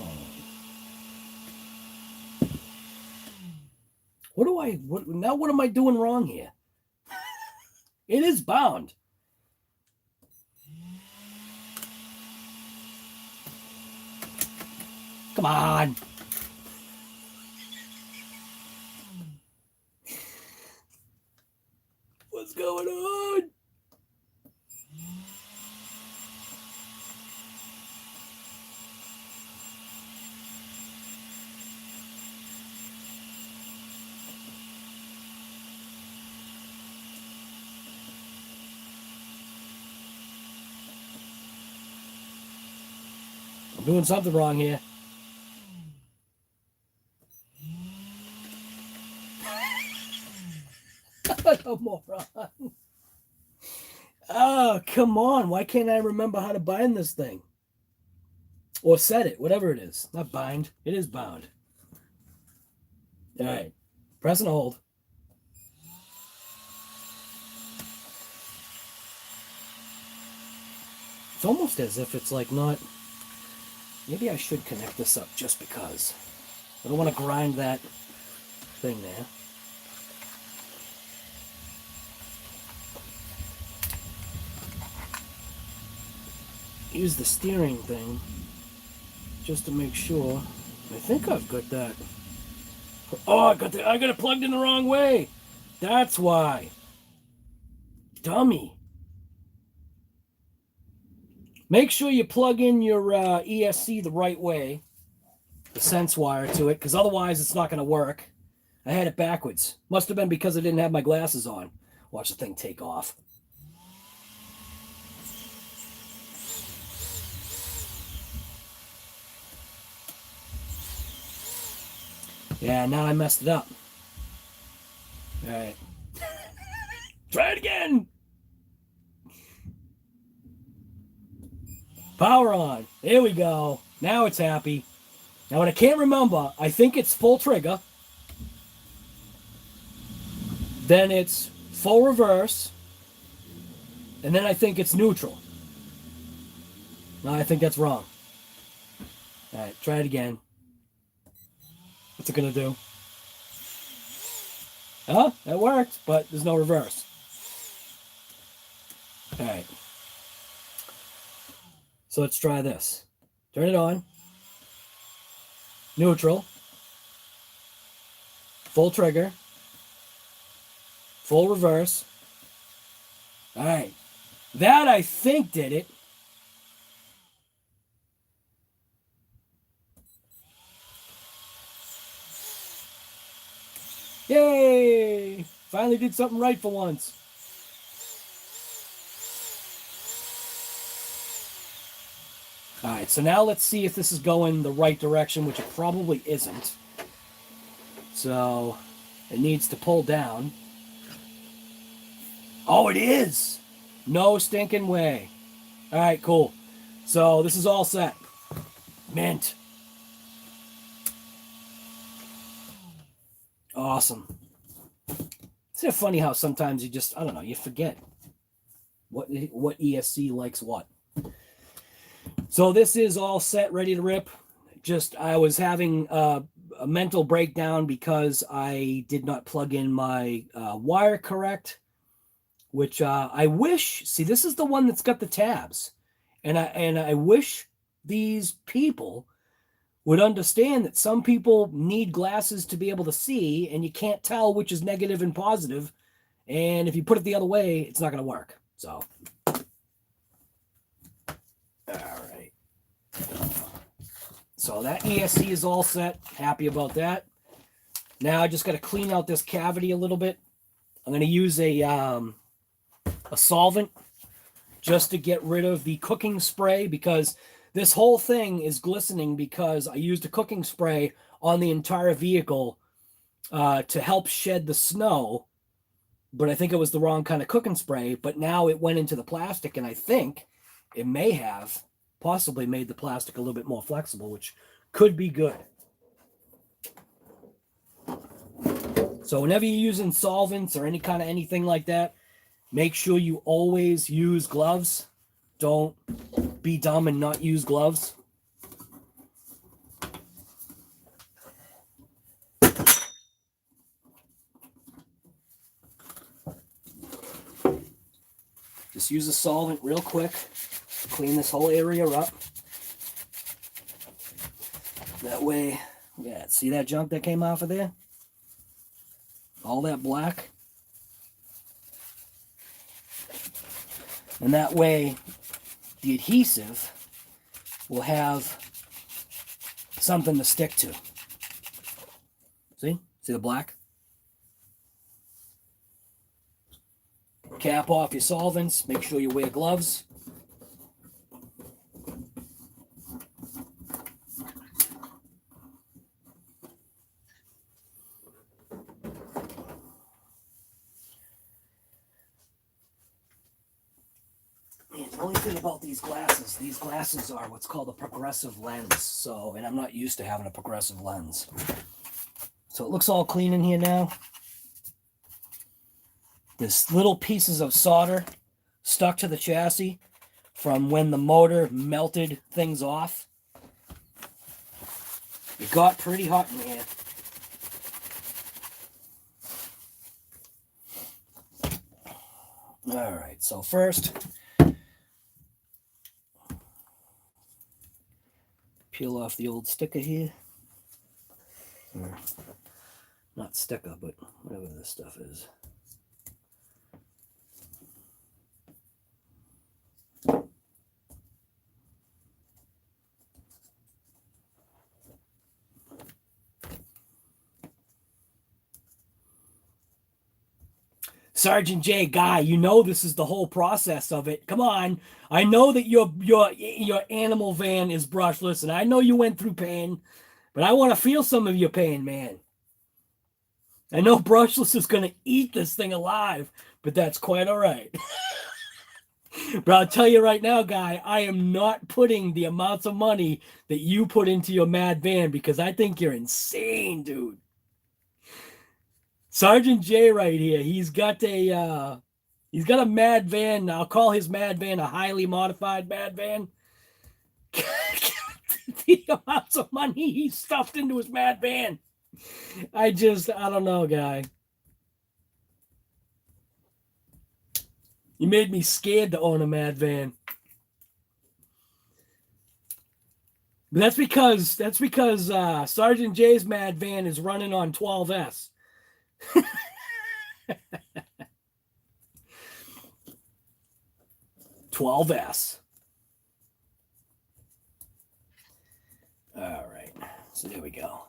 What am I doing wrong here? It is bound. Come on. What's going on? I'm doing something wrong here. What a moron. Oh, come on. Why can't I remember how to bind this thing? Or set it, whatever it is. Not bind. It is bound. All right. Press and hold. It's almost as if it's like not... Maybe I should connect this up just because. I don't want to grind that thing there. Use the steering thing just to make sure. I think I've got that. Oh, I got it plugged in the wrong way. That's why. Dummy. Make sure you plug in your ESC the right way, the sense wire to it, because otherwise it's not going to work. I had it backwards. Must have been because I didn't have my glasses on. Watch the thing take off. Yeah, now I messed it up. All right. Try it again. Power on. There we go. Now it's happy. Now, what I can't remember, I think it's full trigger. Then it's full reverse. And then I think it's neutral. No, I think that's wrong. All right, try it again. What's it going to do? Huh? That worked, but there's no reverse. All right. So let's try this. Turn it on. Neutral. Full trigger. Full reverse. All right. That, I think, did it. Finally did something right for once. All right, so now let's see if this is going the right direction, which it probably isn't. So it needs to pull down. Oh, it is! No stinking way. All right, cool. So this is all set. Mint. Awesome. Isn't it funny how sometimes you just, I don't know, you forget what ESC likes what. So this is all set, ready to rip. Just, I was having a mental breakdown because I did not plug in my wire correct, which I wish, see, this is the one that's got the tabs. And I wish these people would understand that some people need glasses to be able to see, and you can't tell which is negative and positive. And if you put it the other way, it's not going to work. So, all right. So that ESC is all set. Happy about that. Now I just got to clean out this cavity a little bit. I'm going to use a solvent just to get rid of the cooking spray, because this whole thing is glistening because I used a cooking spray on the entire vehicle to help shed the snow, but I think it was the wrong kind of cooking spray. But now it went into the plastic, and I think it may have possibly made the plastic a little bit more flexible, which could be good. So whenever you're using solvents or any kind of anything like that, make sure you always use gloves. Don't be dumb and not use gloves. Just use a solvent real quick. Clean this whole area up. That way, yeah, see that junk that came off of there? All that black. And that way, the adhesive will have something to stick to. See? See the black? Cap off your solvents. Make sure you wear gloves. The only thing about these glasses are what's called a progressive lens. So, and I'm not used to having a progressive lens. So it looks all clean in here now. There's little pieces of solder stuck to the chassis from when the motor melted things off. It got pretty hot in here. All right, so first, peel off the old sticker here. Or not sticker, but whatever this stuff is. Sergeant J, guy, you know this is the whole process of it. Come on. I know that your animal van is brushless, and I know you went through pain, but I want to feel some of your pain, man. I know brushless is going to eat this thing alive, but that's quite all right. But I'll tell you right now, guy, I am not putting the amounts of money that you put into your mad van, because I think you're insane, dude. Sergeant J right here, he's got a mad van. I'll call his mad van a highly modified mad van. The amounts of money he stuffed into his mad van. I don't know, guy. You made me scared to own a mad van. But that's because Sergeant J's mad van is running on 12S. 12S. All right, so there we go.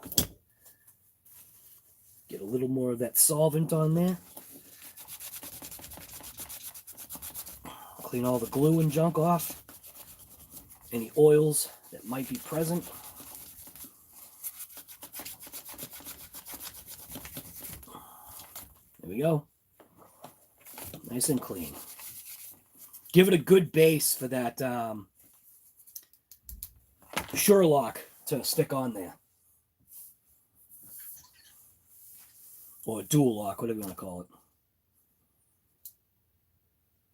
Get a little more of that solvent on there. Clean all the glue and junk off. Any oils that might be present. There we go. Nice and clean. Give it a good base for that Sherlock to stick on there. Or dual lock, whatever you want to call it.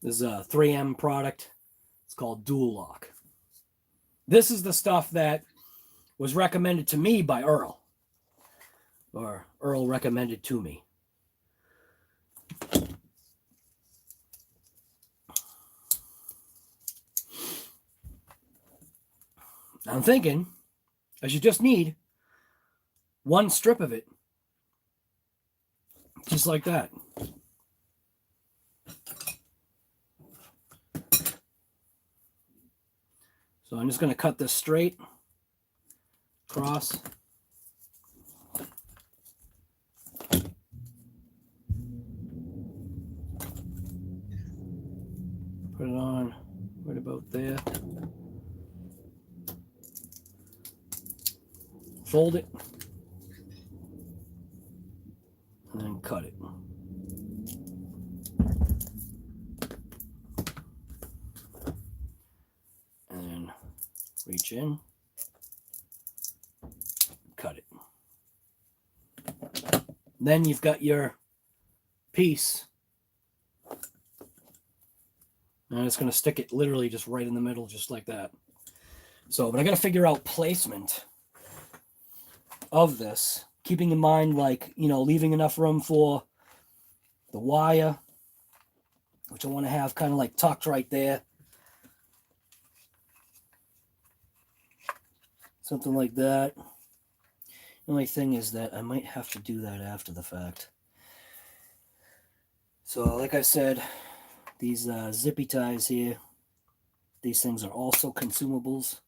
This is a 3M product. It's called Dual Lock. This is the stuff that was recommended to me by Earl. Or Earl recommended to me. I'm thinking I should just need one strip of it. Just like that. So I'm just going to cut this straight across. Put it on right about there. Fold it. And then cut it. And then reach in, cut it. Then you've got your piece. And it's going to stick it literally just right in the middle, just like that. So, but I got to figure out placement of this, keeping in mind, like, you know, leaving enough room for the wire, which I want to have kind of like tucked right there. Something like that. The only thing is that I might have to do that after the fact. So, like I said, these zippy ties here, these things are also consumables.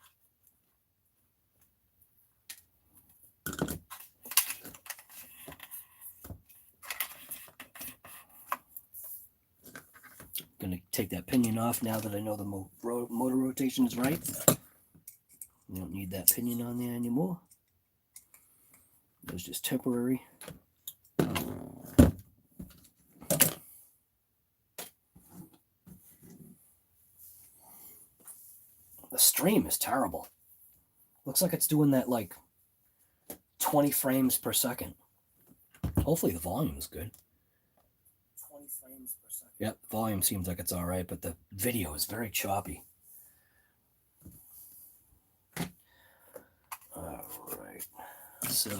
Gonna take that pinion off now that I know the motor rotation is right. You don't need that pinion on there anymore. It was just temporary. The stream is terrible. Looks like it's doing that like 20 frames per second. Hopefully the volume is good. 20 frames per second. Yep, volume seems like it's all right, but the video is very choppy. All right. So,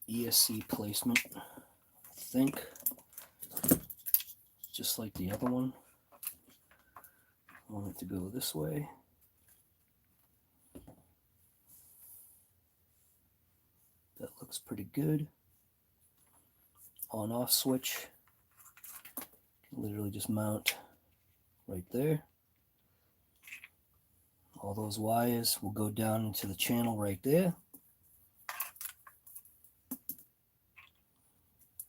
ESC placement, I think, just like the other one. I want it to go this way. That looks pretty good. On-off switch. Can literally just mount right there. All those wires will go down into the channel right there.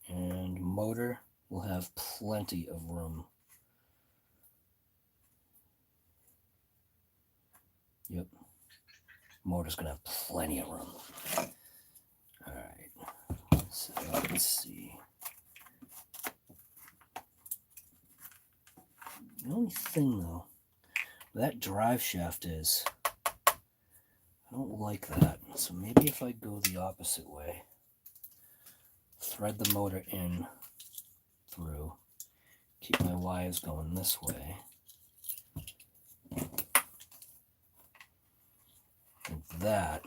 And motor will have plenty of room. Yep. Motor's going to have plenty of room. All right. So let's see. The only thing, though, that drive shaft is, I don't like that. So maybe if I go the opposite way, thread the motor in through, keep my wires going this way, and that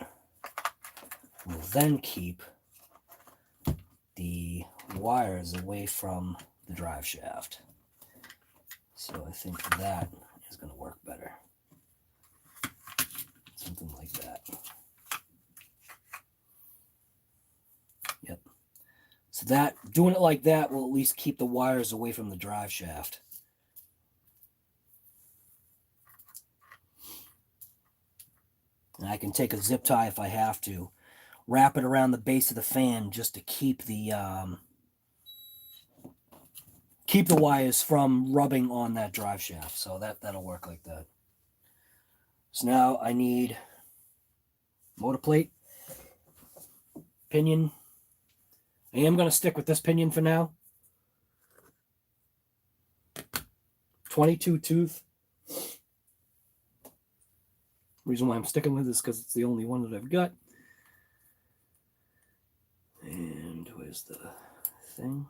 will then keep the wires away from the drive shaft. So I think that is going to work better. Something like that. Yep. So that, doing it like that will at least keep the wires away from the drive shaft. And I can take a zip tie if I have to, wrap it around the base of the fan just to keep the keep the wires from rubbing on that drive shaft. So that'll work like that. So now I need motor plate, pinion. I am going to stick with this pinion for now. 22 tooth. Reason why I'm sticking with this because it's the only one that I've got. And where's the thing?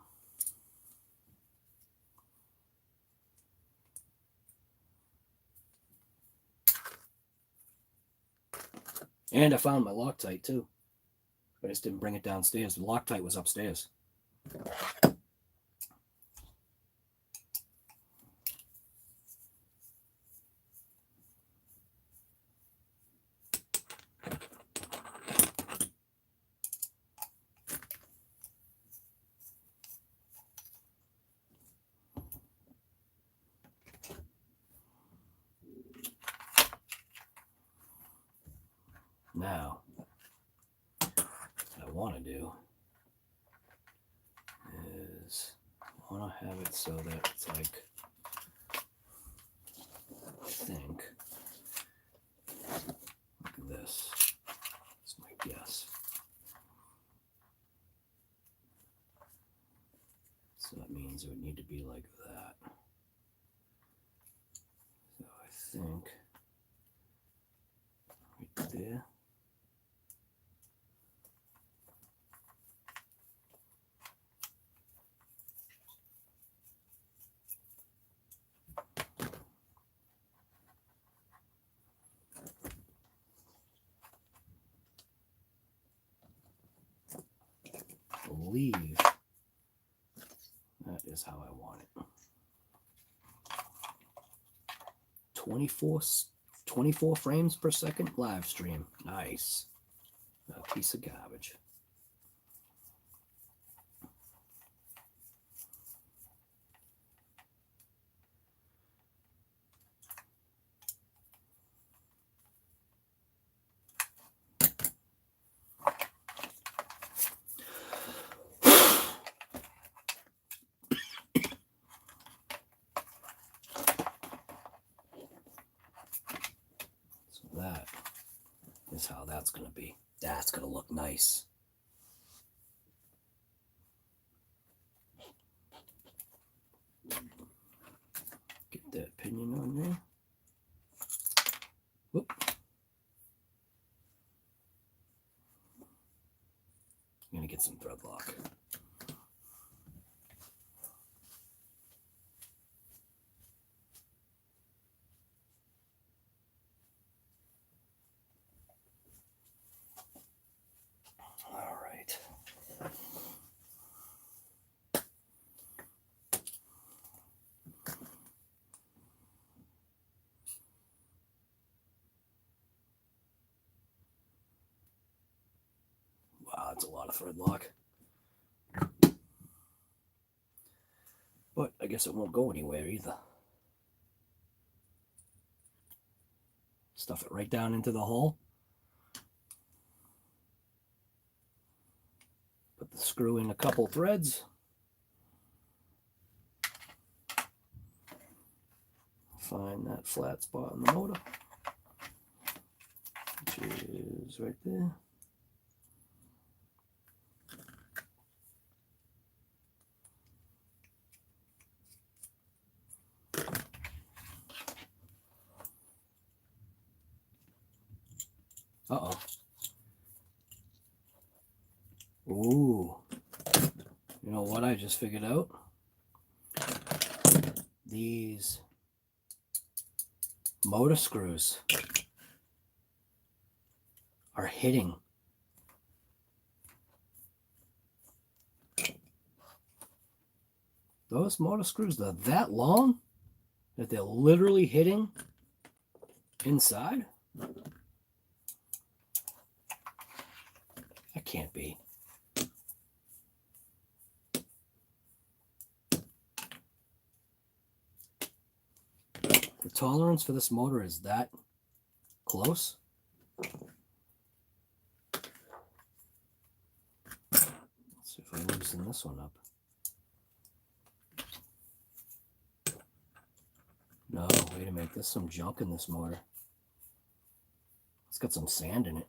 And I found my Loctite too. I just didn't bring it downstairs. The Loctite was upstairs. Now, what I want to do is I want to have it so that it's like, I think, look at this. That's my guess. So that means it would need to be like that. So I think right there. Believe that is how I want it. 24 frames per second live stream. Nice. A piece of garbage. That is how that's going to be. That's going to look nice. Get that pinion on there. Whoop. I'm going to get some thread lock. Wow, that's a lot of thread lock. But I guess it won't go anywhere either. Stuff it right down into the hole. Put the screw in a couple threads. Find that flat spot in the motor, which is right there. Uh-oh. Ooh. You know what I just figured out? These motor screws are hitting. Those motor screws, they're that long that they're literally hitting inside? That can't be. The tolerance for this motor is that close? Let's see if I loosen this one up. No, wait a minute. There's some junk in this motor. It's got some sand in it.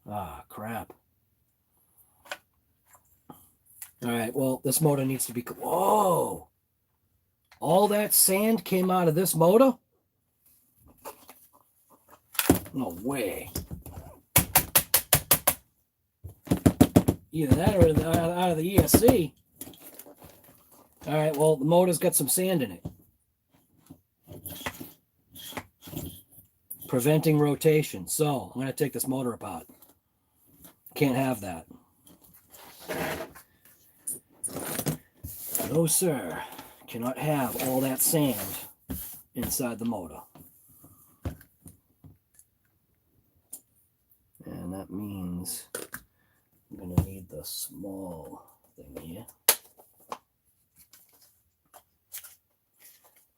Ah, crap. All right, well, this motor needs to be... Whoa! All that sand came out of this motor? No way. Either that or out of the ESC. All right, well, the motor's got some sand in it. Preventing rotation. So, I'm going to take this motor apart. Can't have that. No, sir. Cannot have all that sand inside the motor. And that means I'm going to need the small thing here.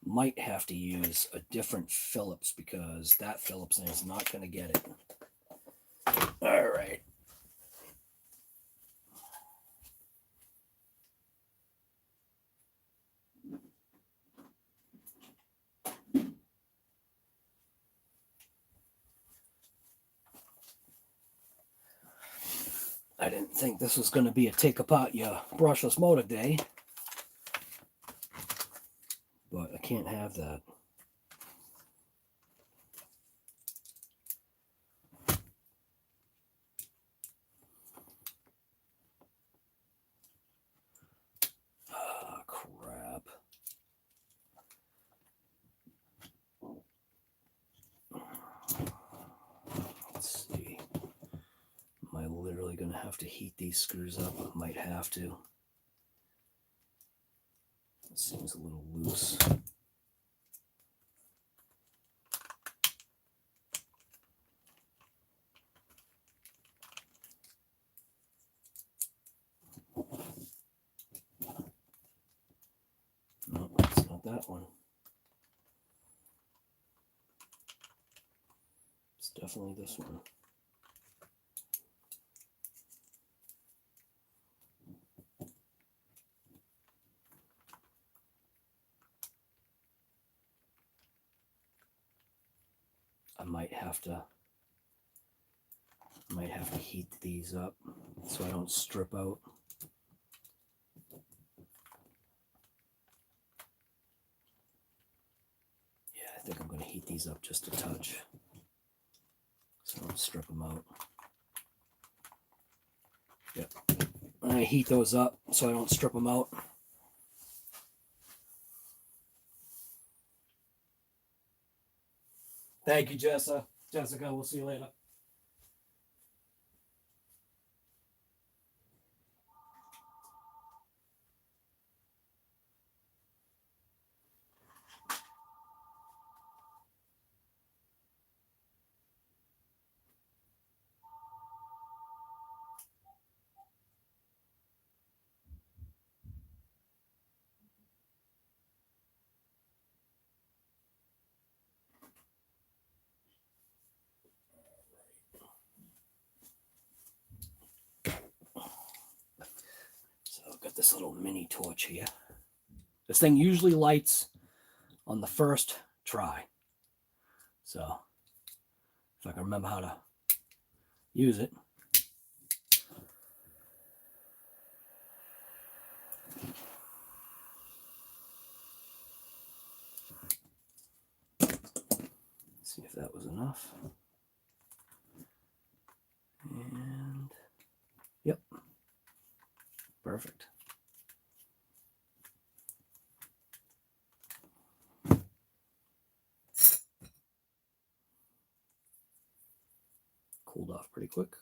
Might have to use a different Phillips because that Phillips is not going to get it. All right. I didn't think this was going to be a take apart your brushless motor day, but I can't have that. Ah, crap. Let's see. Am I literally going to have to heat these screws up? I might have to. It seems a little loose. No, it's not that one. It's definitely this one. I might have to heat these up so I don't strip out. Yeah, I think I'm going to heat these up just a touch so I don't strip them out. Yep. I heat those up so I don't strip them out. Thank you, Jessica. We'll see you later. So I've got this little mini torch here. This thing usually lights on the first try. So if I can remember how to use it. See if that was enough. And yep, perfect. Cooled off pretty quick.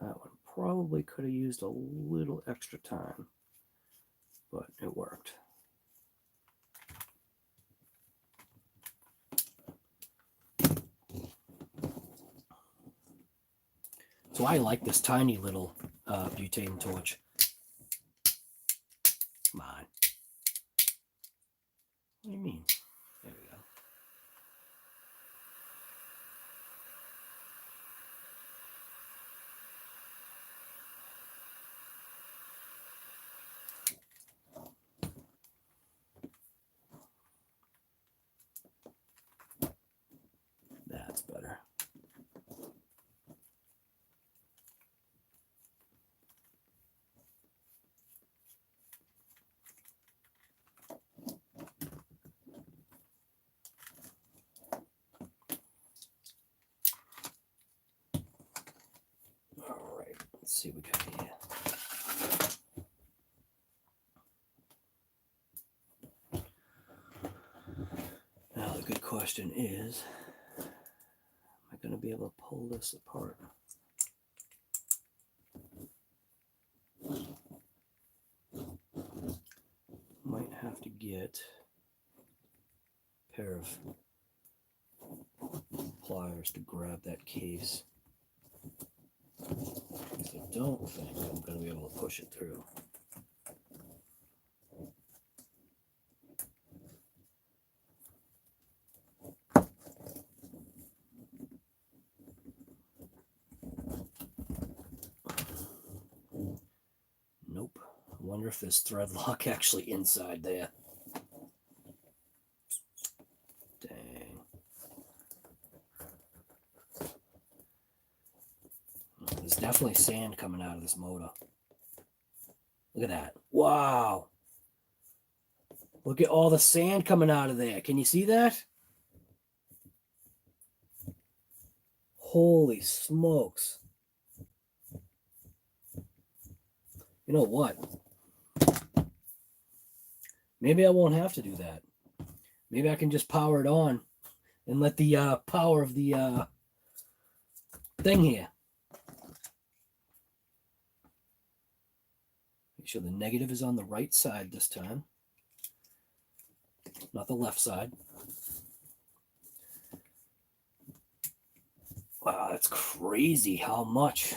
That one probably could have used a little extra time, but it worked. That's why I like this tiny little butane torch. Come on. What do you mean? There we go. That's better. All right, let's see what we got here. Now the good question is, am I going to be able to pull this apart? Might have to get a pair of pliers to grab that case. I don't think I'm going to be able to push it through. Nope. I wonder if there's thread lock actually inside there. Dang. There's definitely sand coming out of this motor. Look at that. Wow. Look at all the sand coming out of there. Can you see that? Holy smokes. You know what? Maybe I won't have to do that. Maybe I can just power it on and let the power of the thing here. Make sure the negative is on the right side this time, not the left side. Wow, that's crazy how much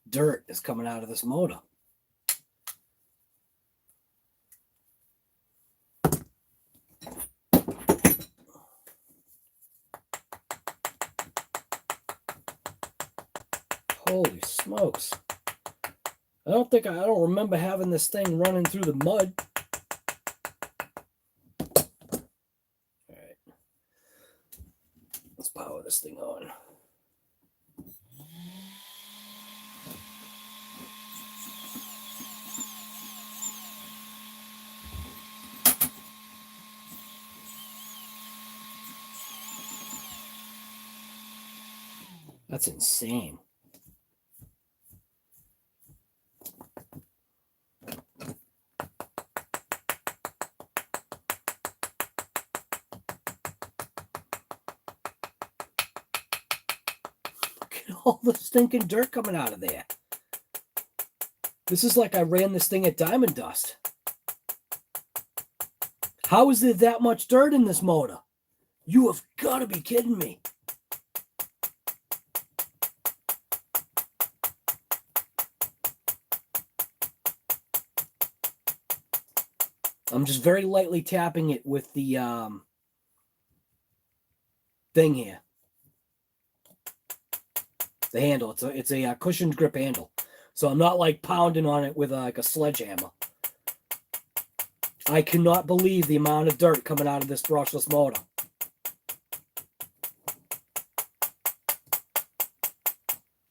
dirt is coming out of this motor. Holy smokes. I don't remember having this thing running through the mud. All right. Let's power this thing on. That's insane. All the stinking dirt coming out of there. This is like I ran this thing at diamond dust. How is there that much dirt in this motor? You have got to be kidding me. I'm just very lightly tapping it with the thing here. The handle. It's a cushioned grip handle. So I'm not like pounding on it with like a sledgehammer. I cannot believe the amount of dirt coming out of this brushless motor.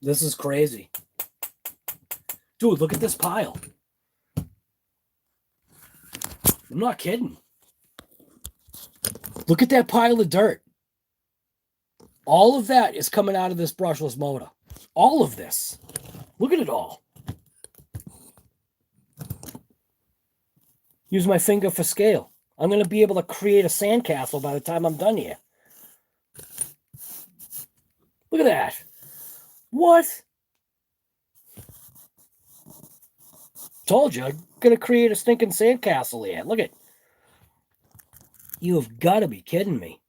This is crazy. Dude, look at this pile. I'm not kidding. Look at that pile of dirt. All of that is coming out of this brushless motor. All of this. Look at it all. Use my finger for scale. I'm going to be able to create a sandcastle by the time I'm done here. Look at that. What? Told you, I'm going to create a stinking sandcastle here. Look at it. You have got to be kidding me.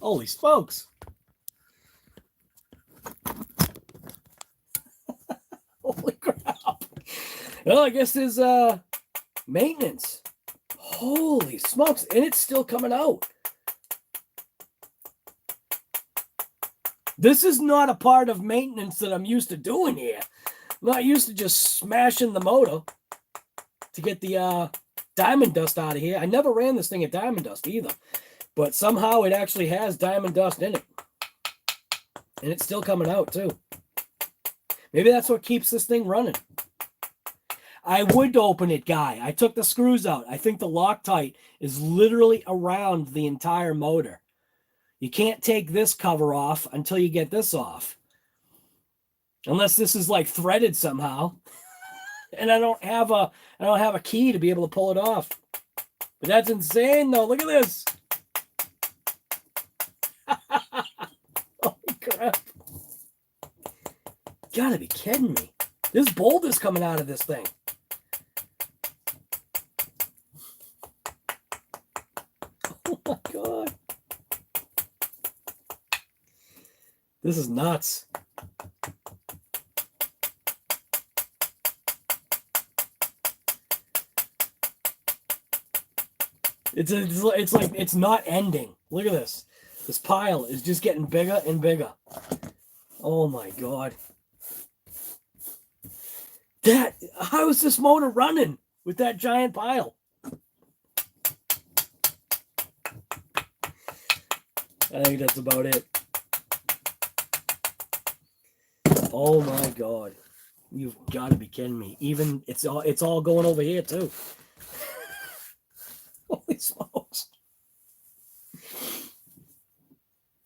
Holy smokes. Holy crap. Well, I guess there's maintenance. Holy smokes. And it's still coming out. This is not a part of maintenance that I'm used to doing here. I'm not used to just smashing the motor to get the diamond dust out of here. I never ran this thing at diamond dust either. But somehow it actually has diamond dust in it. And it's still coming out too. Maybe that's what keeps this thing running. I would open it, Guy. I took the screws out. I think the Loctite is literally around the entire motor. You can't take this cover off until you get this off. Unless this is like threaded somehow. And I don't have a key to be able to pull it off. But that's insane though. Look at this. Holy crap. You gotta be kidding me. There's boulders coming out of this thing. Oh my God. This is nuts. It's like it's not ending. Look at this. This pile is just getting bigger and bigger. Oh my God. How is this motor running with that giant pile? I think that's about it. Oh my God. You've got to be kidding me. Even it's all going over here too. Holy smokes.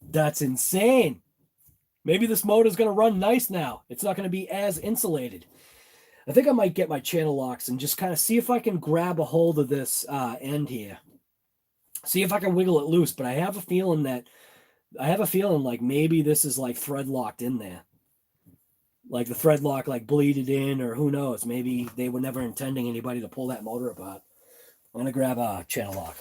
That's insane. Maybe this motor is going to run nice now. It's not going to be as insulated. I think I might get my channel locks and just kind of see if I can grab a hold of this end here. See if I can wiggle it loose. But I have a feeling like maybe this is like thread locked in there. Like the thread lock like bleeded in, or who knows. Maybe they were never intending anybody to pull that motor apart. I'm going to grab a channel lock.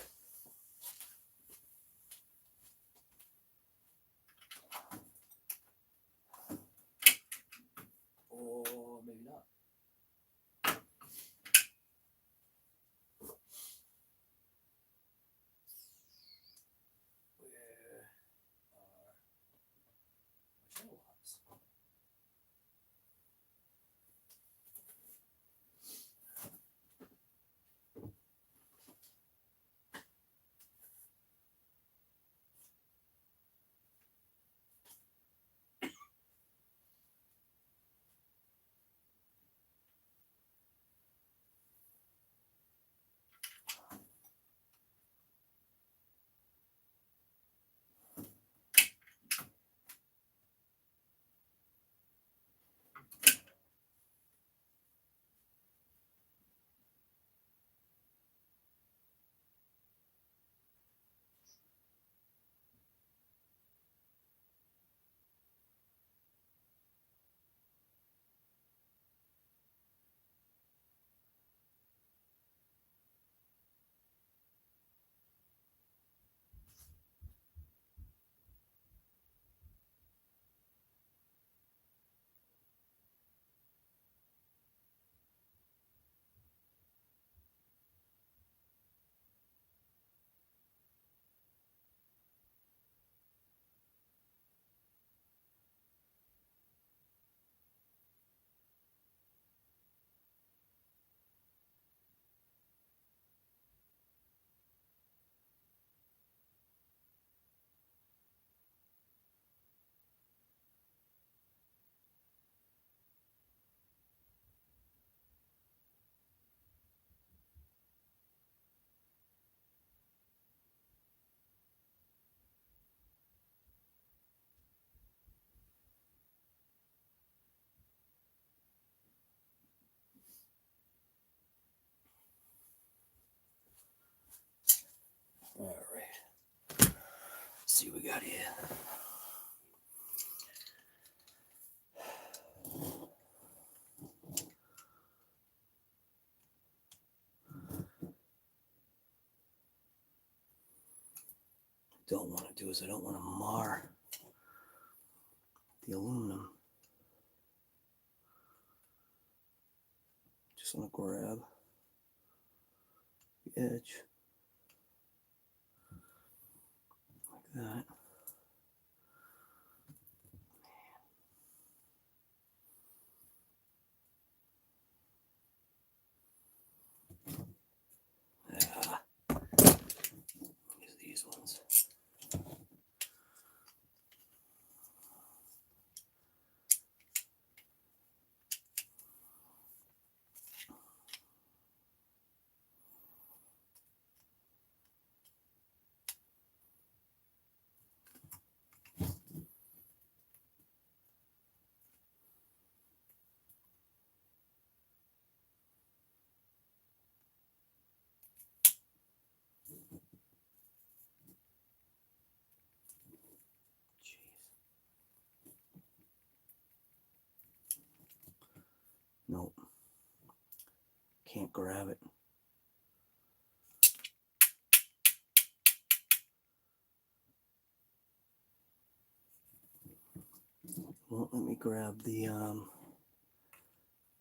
Or maybe not. Where are my channel locks? All right. Let's see what we got here. Don't want to do is I don't want to mar the aluminum. Just want to grab the edge like that. Yeah. Use these ones. Nope. Can't grab it. Won't let me grab the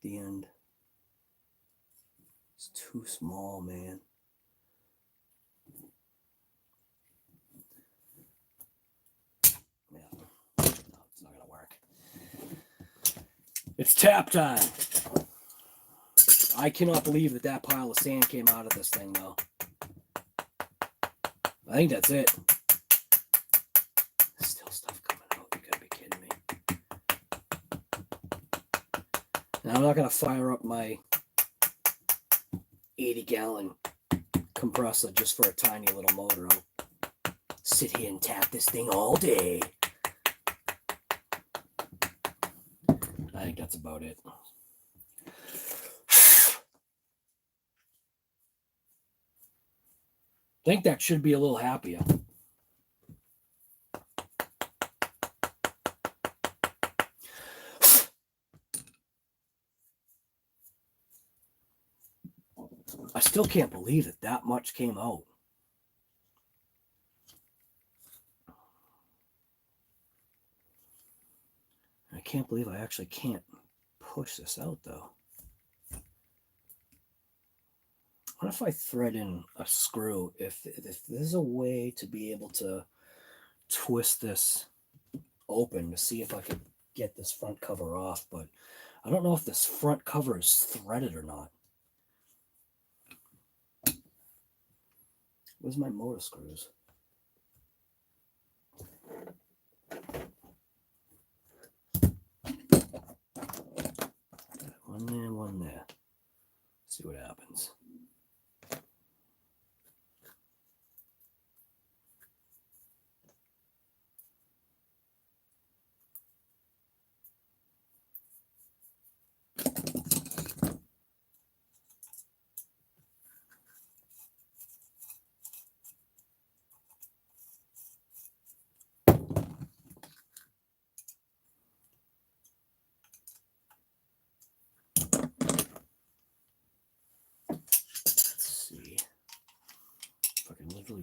end. It's too small, man. Yeah. No, it's not gonna work. It's tap time. I cannot believe that that pile of sand came out of this thing, though. I think that's it. There's still stuff coming out. You gotta be kidding me. Now, I'm not gonna fire up my 80-gallon compressor just for a tiny little motor. I'll sit here and tap this thing all day. I think that's about it. I think that should be a little happier. I still can't believe that that much came out. I can't believe I actually can't push this out, though. What if I thread in a screw? If there's a way to be able to twist this open to see if I could get this front cover off, but I don't know if this front cover is threaded or not. Where's my motor screws? One there, one there. Let's see what happens.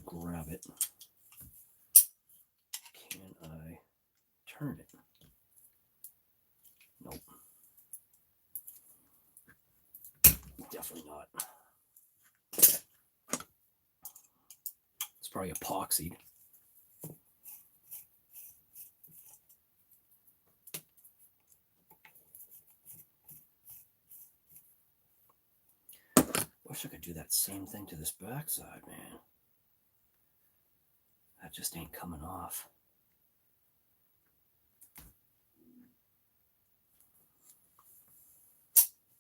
Grab it. Can I turn it? Nope. Definitely not. It's probably epoxied. Wish I could do that same thing to this backside, man. That just ain't coming off.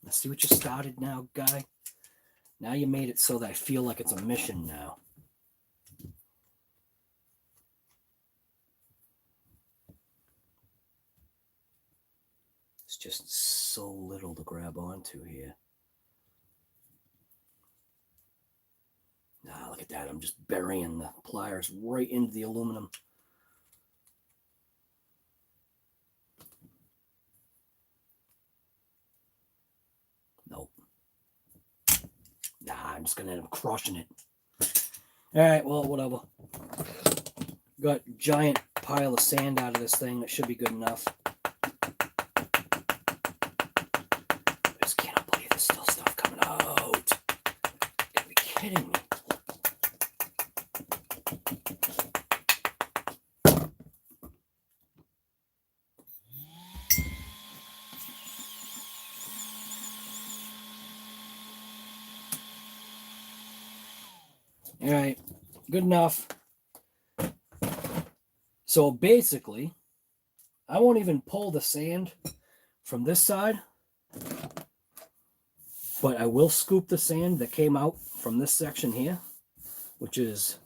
Let's see what you started now, guy. Now you made it so that I feel like it's a mission now. It's just so little to grab onto here. Nah, look at that. I'm just burying the pliers right into the aluminum. Nope. Nah, I'm just going to end up crushing it. All right, well, whatever. Got a giant pile of sand out of this thing. That should be good enough. All right, good enough. So basically, I won't even pull the sand from this side, but I will scoop the sand that came out from this section here, which is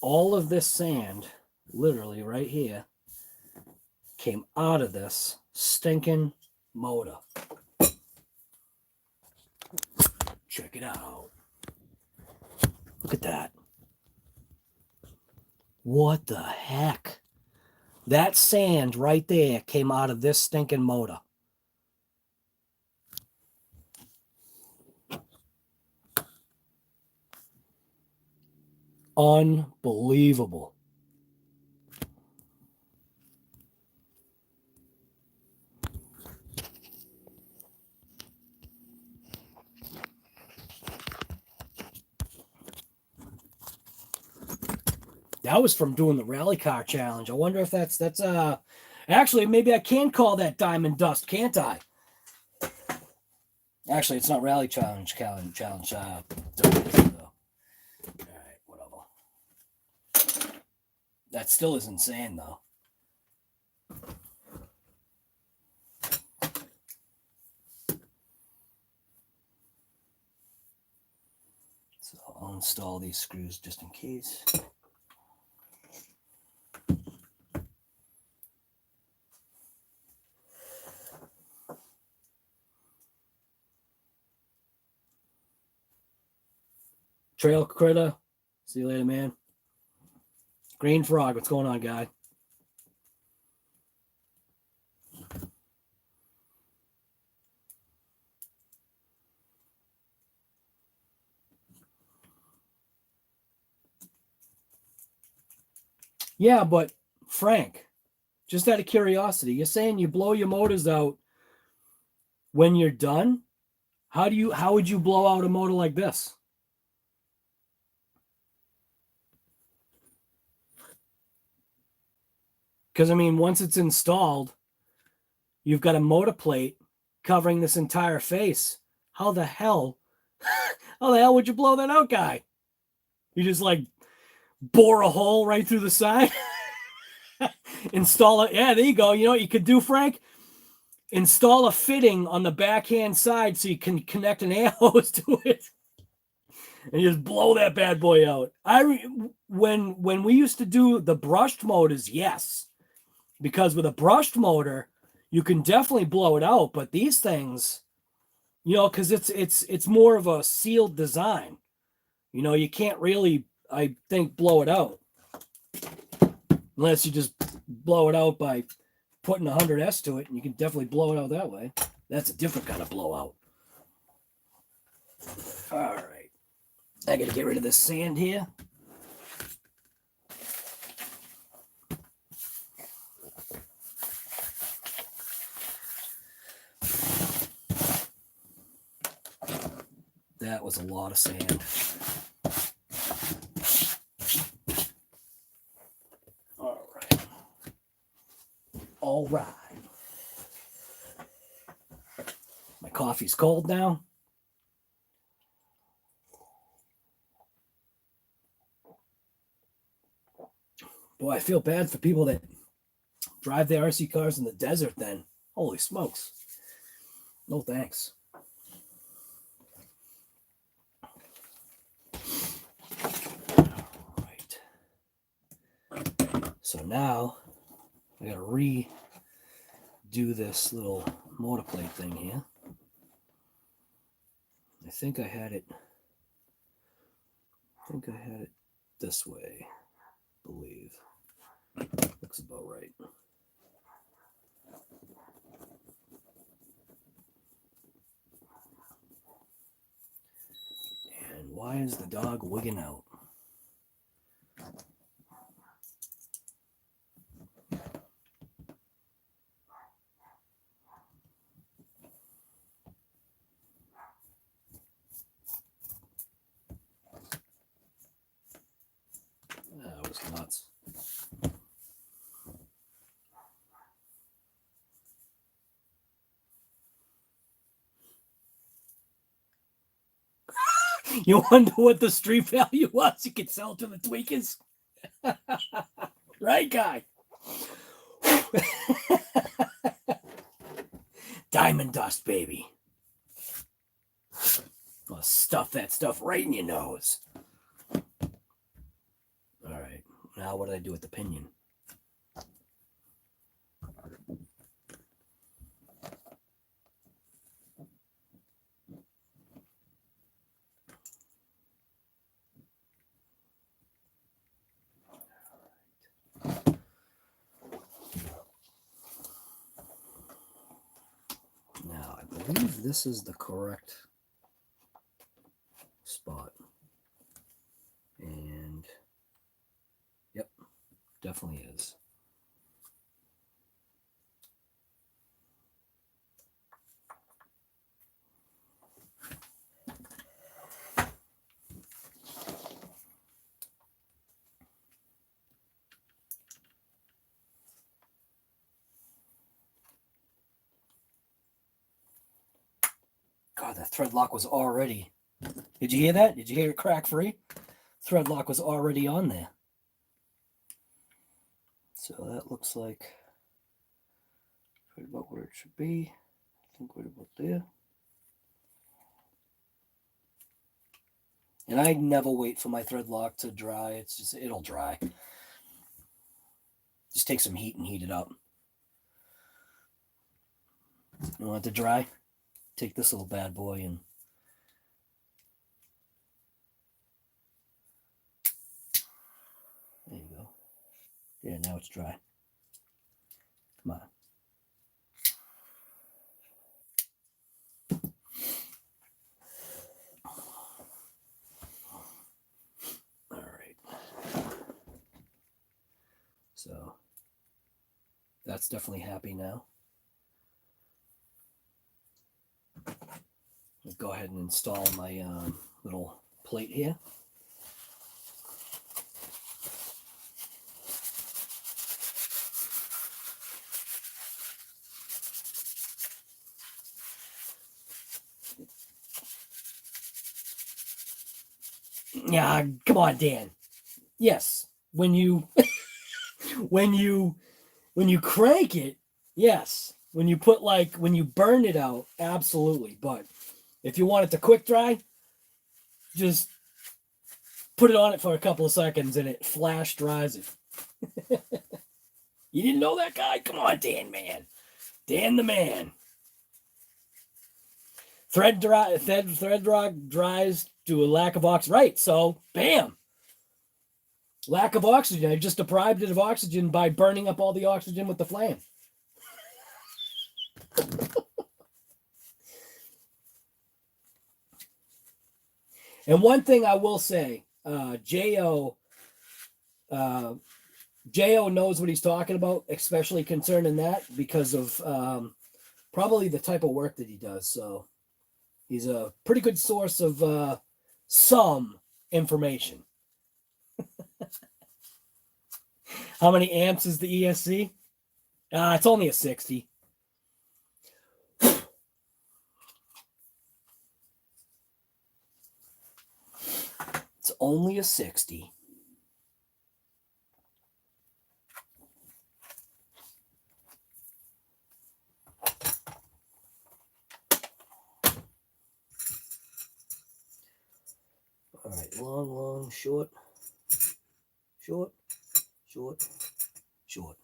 all of this sand, literally right here, came out of this stinking motor. Check it out. Look at that. What the heck? That sand right there came out of this stinking motor. Unbelievable. That was from doing the rally car challenge. I wonder if that's actually, maybe I can call that diamond dust, can't I? Actually, it's not rally challenge. All right, whatever. That still is insane, though. So I'll install these screws just in case. Trail Critter, see you later, man. Green Frog, what's going on, guy? Yeah, but Frank, just out of curiosity, you're saying you blow your motors out when you're done? How would you blow out a motor like this? Because I mean, once it's installed, you've got a motor plate covering this entire face. How the hell would you blow that out, guy? You just like bore a hole right through the side, install it. Yeah, there you go. You know what you could do, Frank? Install a fitting on the backhand side so you can connect an air hose to it and just blow that bad boy out. When we used to do the brushed motors, yes, because with a brushed motor you can definitely blow it out, but these things, you know, because it's more of a sealed design, you know, you can't really, I think, blow it out unless you just blow it out by putting 100S to it, and you can definitely blow it out that way. That's a different kind of blowout. All right, I gotta get rid of this sand here. That was a lot of sand. All right. All right. My coffee's cold now. Boy, I feel bad for people that drive their RC cars in the desert then. Holy smokes. No thanks. So now I gotta redo this little motor plate thing here. I think I had it this way, I believe. Looks about right. And why is the dog wigging out? That was nuts. You wonder what the street value was? You could sell to the tweakers. Right, guy? Diamond dust, baby. I'll stuff that stuff right in your nose. All right. Now what did I do with the pinion? Now, I believe this is the correct spot. And, yep, definitely is. God, that thread lock was already... Did you hear that? Did you hear it crack free? Thread lock was already on there. So that looks like right about where it should be. I think right about there. And I never wait for my thread lock to dry. It's just, it'll dry. Just take some heat and heat it up. You want it to dry? Take this little bad boy and there you go. Yeah, now it's dry. Come on. All right. So that's definitely happy now. Let's go ahead and install my little plate here. Yeah, come on, Dan. Yes, when you when you crank it, yes. When you put when you burn it out, absolutely. But if you want it to quick dry, just put it on it for a couple of seconds and it flash dries it. You didn't know that, guy? Come on, Dan, man. Dan the man. Thread rock dries due to a lack of oxygen. Right, so bam. Lack of oxygen. I just deprived it of oxygen by burning up all the oxygen with the flame. And one thing I will say, J.O. knows what he's talking about, especially concerning that because of probably the type of work that he does. So he's a pretty good source of some information. How many amps is the ESC? It's only a 60. It's only a 60. All right, long, short, short, short, short.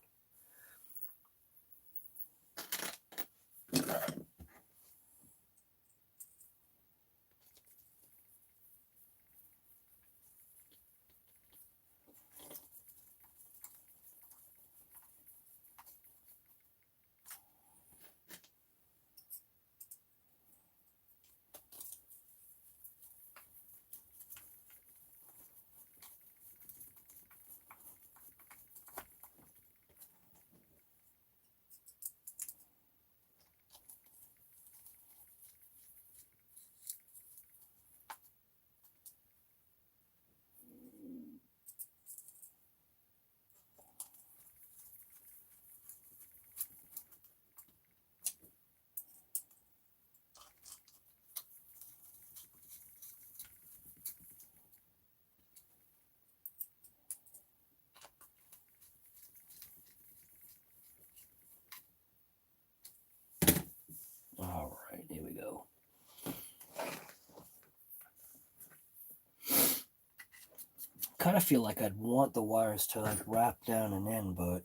kind of feel like I'd want the wires to like wrap down and in, but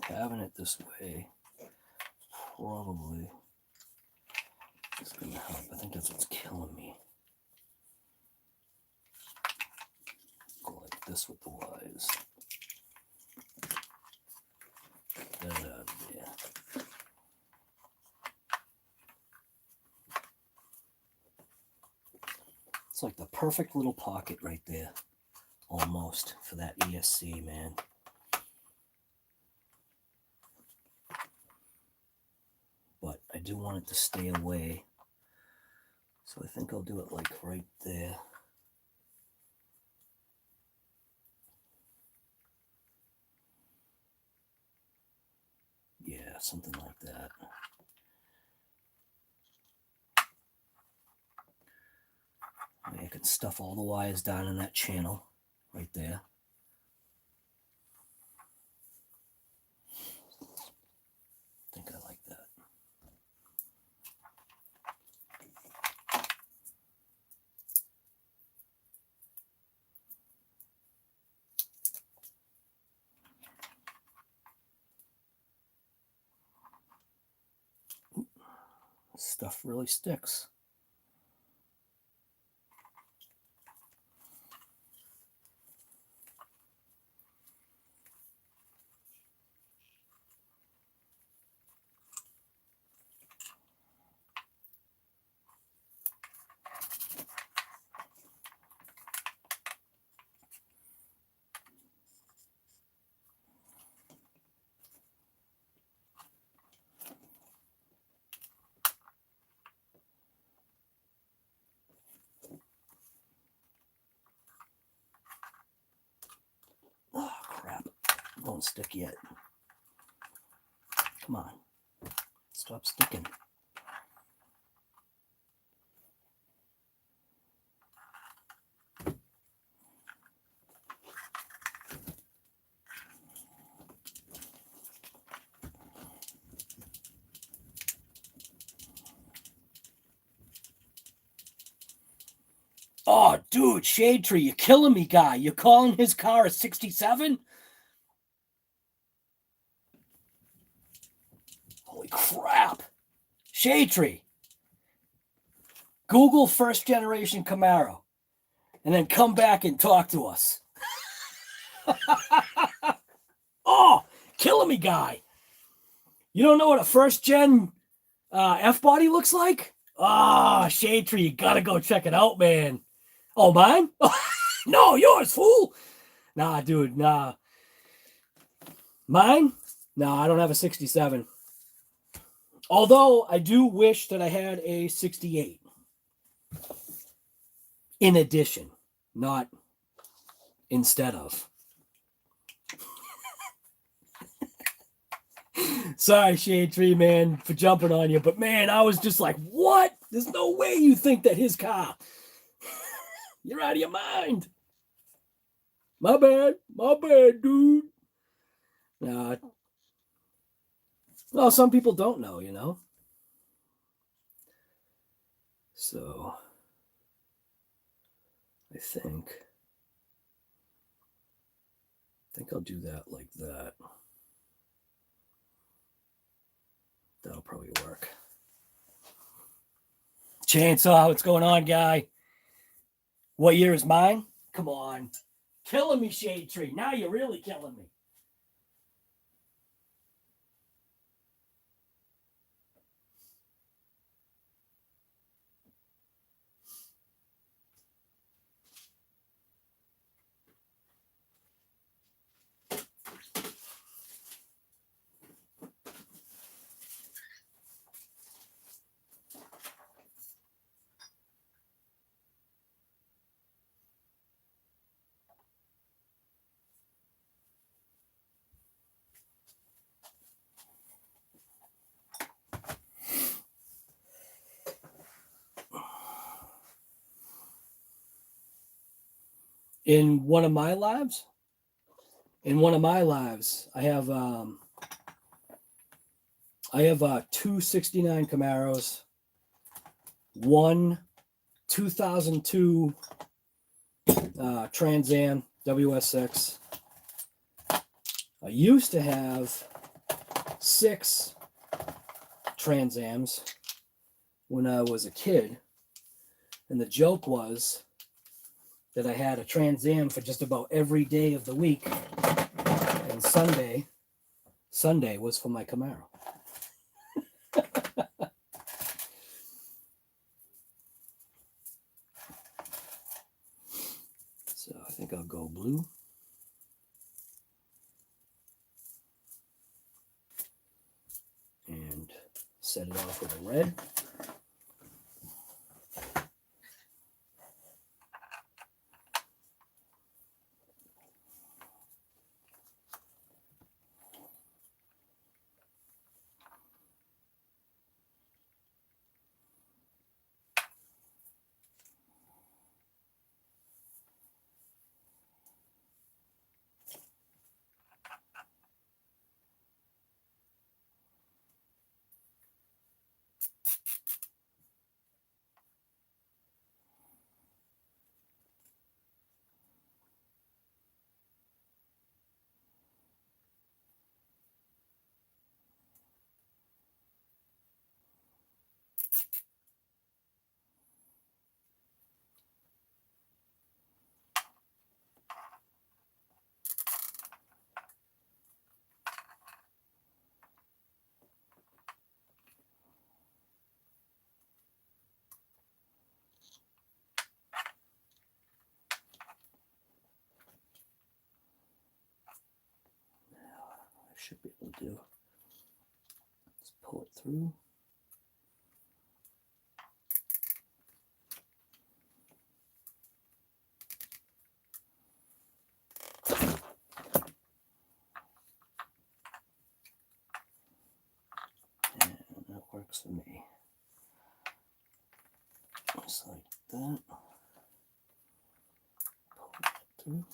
having it this way probably is going to help. I think that's what's killing me. Go like this with the wires. Get that out of there. It's like the perfect little pocket right there, almost, for that ESC, man. But I do want it to stay away, so I think I'll do it like right there. Yeah, something like that. I can stuff all the wires down in that channel right there. I think I like that. Stuff really sticks. Oh, crap. Don't stick yet. Come on. Stop sticking. Oh, dude, Shade Tree, you're killing me, guy. You're calling his car a 67? Holy crap. Shade Tree. Google first generation Camaro and then come back and talk to us. Oh, killing me, guy. You don't know what a first gen F-body looks like? Ah, Shade Tree, you gotta go check it out, man. Oh, mine? No, yours, fool. Nah, dude, nah. Mine? Nah, I don't have a 67. Although I do wish that I had a 68. In addition, not instead of. Sorry, Shade Tree, man, for jumping on you. But, man, I was just like, what? There's no way you think that his car. You're out of your mind. My bad, dude. Nah. Well, some people don't know, you know. So, I think I'll do that like that. That'll probably work. Chainsaw, what's going on, guy? What year is mine? Come on. Killing me, Shade Tree. Now you're really killing me. In one of my lives, I have 2 69 Camaros, one 2002 Trans Am WSX. I used to have 6 Trans Ams when I was a kid, and the joke was that I had a Trans Am for just about every day of the week, and Sunday was for my Camaro. So I think I'll go blue. And set it off with a red. Should be able to do. Let's pull it through. And that works for me. Just like that. Pull it through.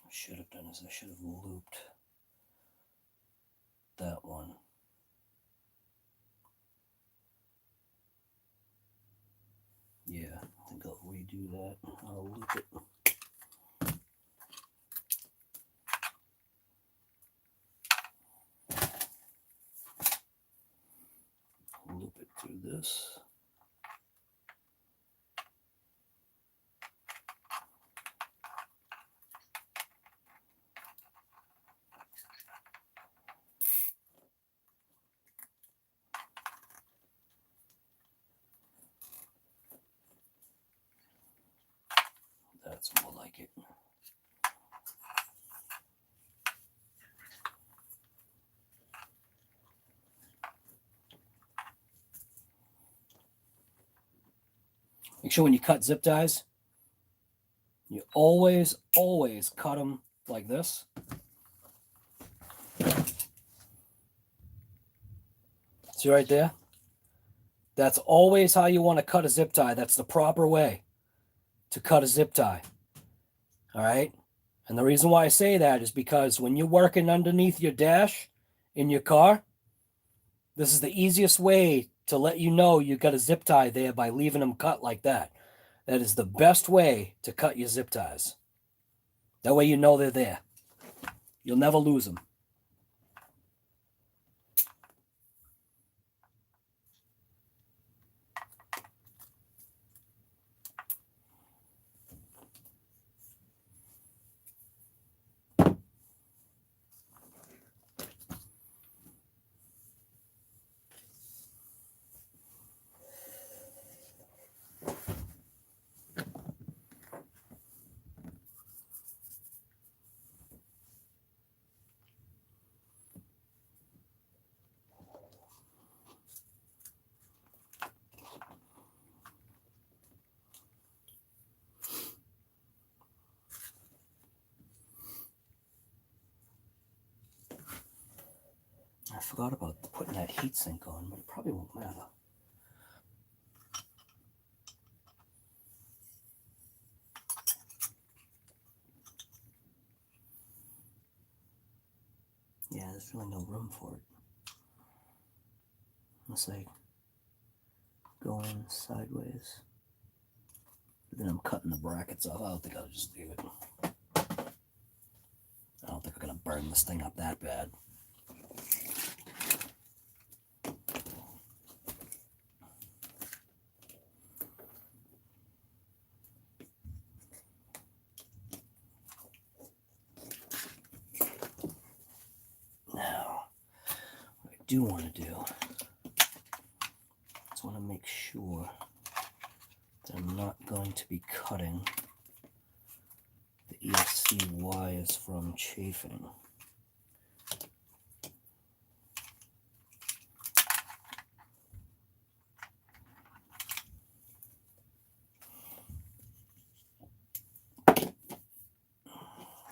Should have done is I should have looped that one. Yeah, I think I'll redo that. I'll loop it. Loop it through this. That's more like it. Make sure when you cut zip ties, you always cut them like this. See right there? That's always how you want to cut a zip tie. That's the proper way to cut a zip tie. All right? And the reason why I say that is because when you're working underneath your dash in your car, this is the easiest way to let you know you got a zip tie there by leaving them cut like that. That is the best way to cut your zip ties. That way you know they're there. You'll never lose them. I forgot about putting that heatsink on, but it probably won't matter. Yeah, there's really no room for it. Unless I go in sideways. But then I'm cutting the brackets off. I don't think I'll just leave it. I don't think I'm going to burn this thing up that bad. Now, what I do want to do is want to make sure that I'm not going to be cutting the ESC wires from chafing.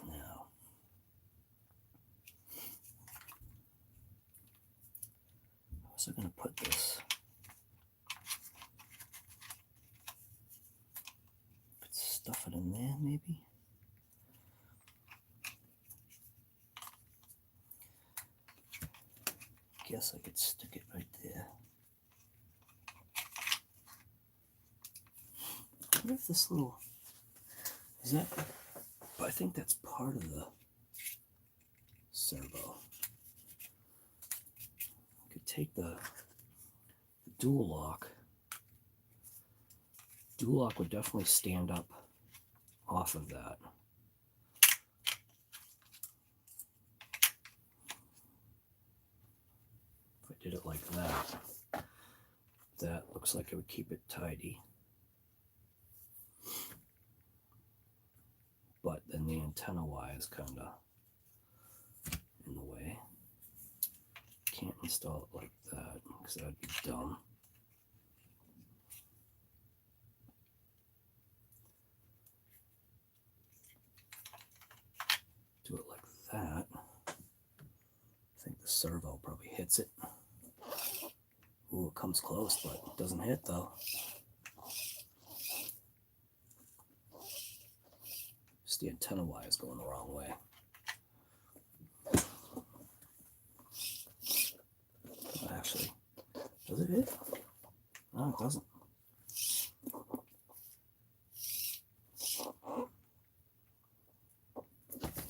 Now, I'm also going to put this. Stuff it in there, maybe. Guess I could stick it right there. I wonder if this little is that. I think that's part of the servo. I could take the dual lock. Dual lock would definitely stand up off of that. If I did it like that, that looks like it would keep it tidy. But then the antenna wire is kind of in the way. Can't install it like that because that'd be dumb. Do it like that. I think the servo probably hits it. Ooh, it comes close, but it doesn't hit though. Just the antenna wire is going the wrong way. Actually, does it hit? No, it doesn't.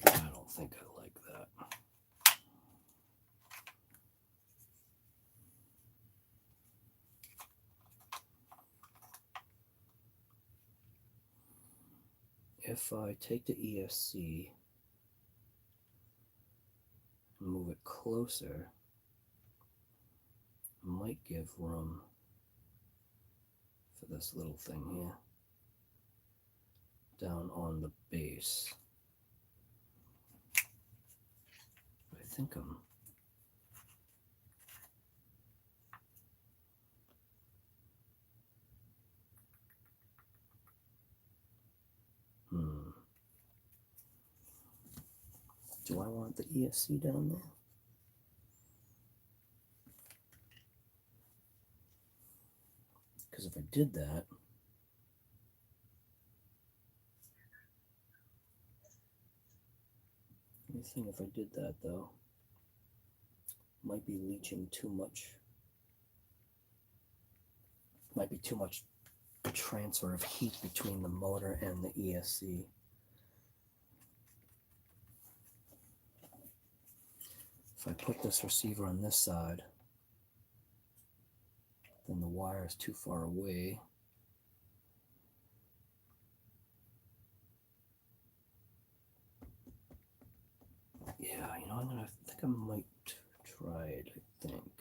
I don't think I like that. If I take the ESC and move it closer, I might give room for this little thing here down on the base. I think I'm do I want the ESC down there? Because if I did that, let me think. If I did that though, might be leaching too much. Might be too much transfer of heat between the motor and the ESC. If I put this receiver on this side, then the wire is too far away. Yeah, you know, I think I might try it, I think.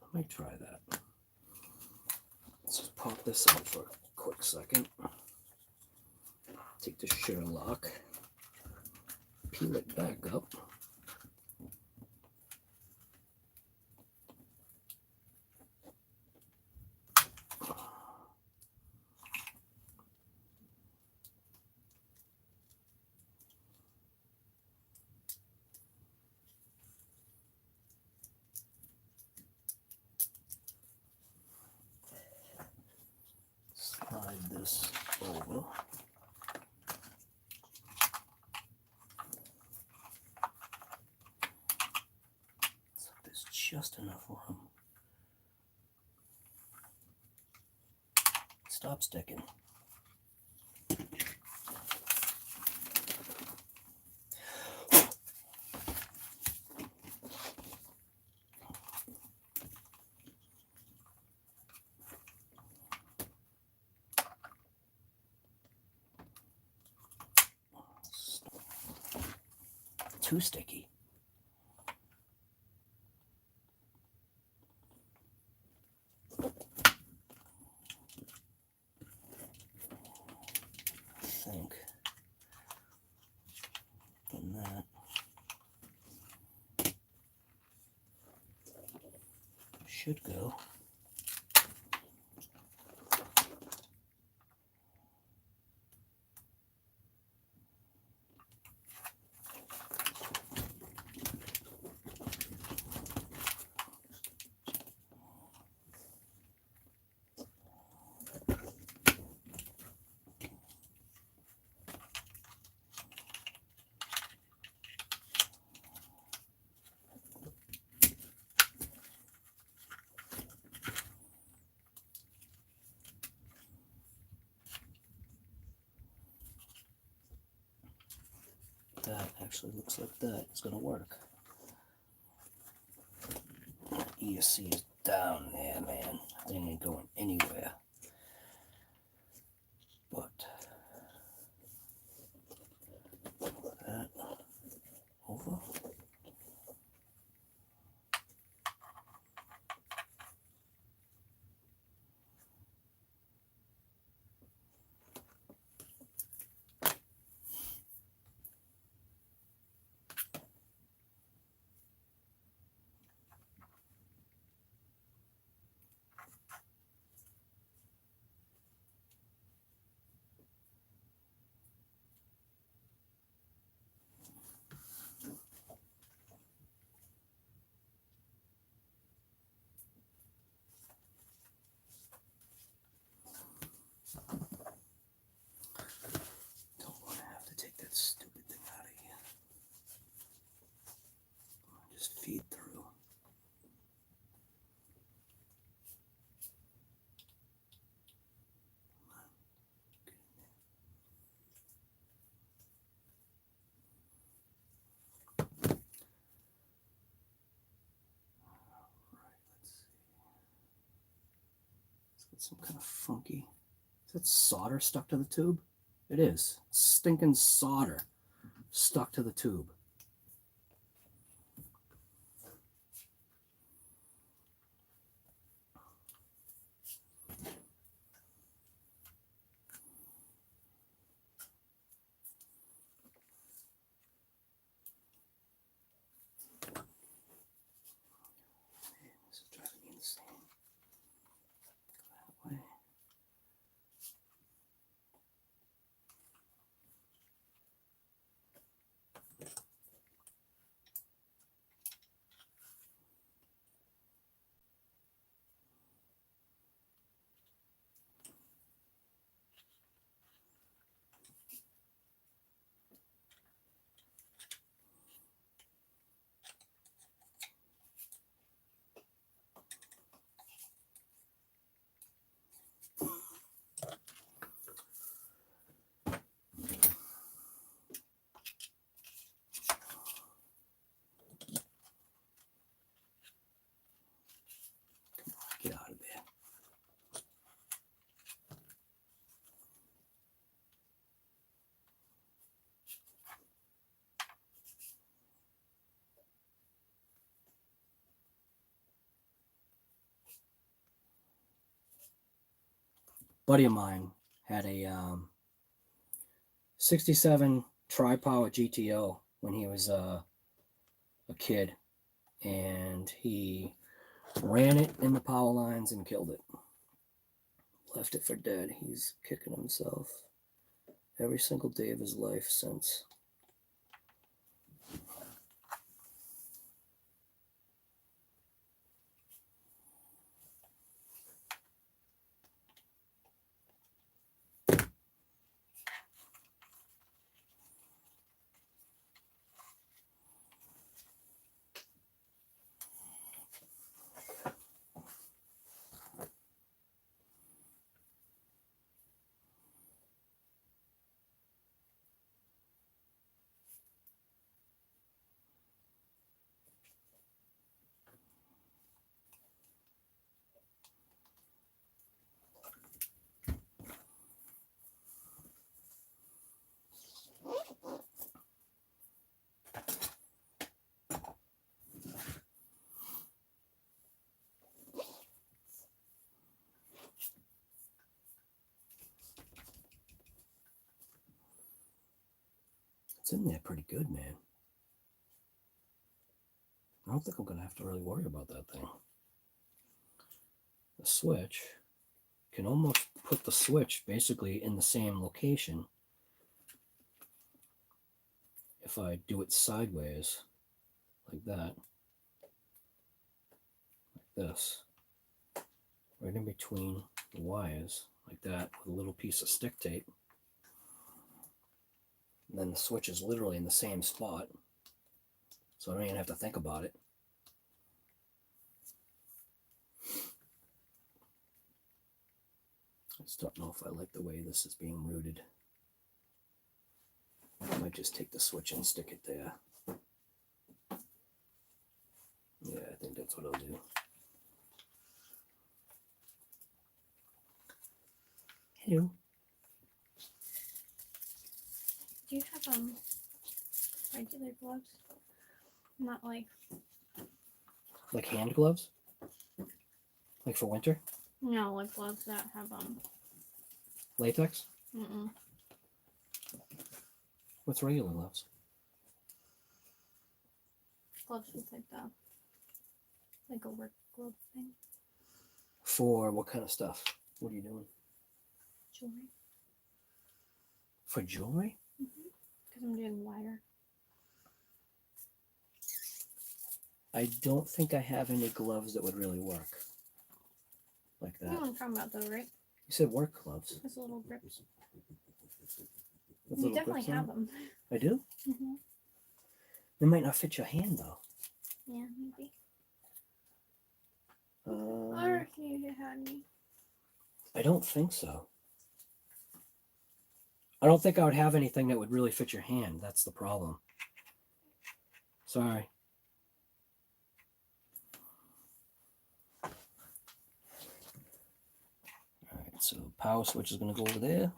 I might try that. Let's just pop this out for a quick second. Take the Sherlock, peel it back up. this over. So there's just enough room. Stop sticking. Too sticky. I think. And that should go. That actually looks like that is going to work. ESC is down there, man. It ain't going anywhere. But that over. Stupid thing out of here. Just feed through. Some kind of funky. Is that solder stuck to the tube? It is. Stinking solder stuck to the tube. This is driving me insane. That way. Get out of there. Buddy of mine had a 67 tri-power GTO when he was a kid, and he ran it in the power lines and killed it. Left it for dead. He's kicking himself every single day of his life since. It's in there pretty good, man. I don't think I'm going to have to really worry about that thing. The switch, can almost put the switch basically in the same location if I do it sideways like that, like this, right in between the wires like that with a little piece of stick tape. And then the switch is literally in the same spot, so I don't even have to think about it. I just don't know if I like the way this is being routed. I might just take the switch and stick it there. Yeah, I think that's what I'll do. Hello. Do you have regular gloves? Not like hand gloves? Like for winter? no, like gloves that have Latex? mm-mm. What's regular gloves? Gloves with like a work glove thing. For what kind of stuff? What are you doing? Jewelry. For jewelry? Because I'm doing wire. I don't think I have any gloves that would really work like You that. know what I'm talking about though, right? You said work gloves. Those little grips. With You little definitely grips on have them? them. I do? Mm-hmm. They might not fit your hand though. Yeah, maybe. Uh, Or if you had me. I don't think so. I don't think I would have anything that would really fit your hand. That's the problem. Sorry. All right, so power switch is going to go over there.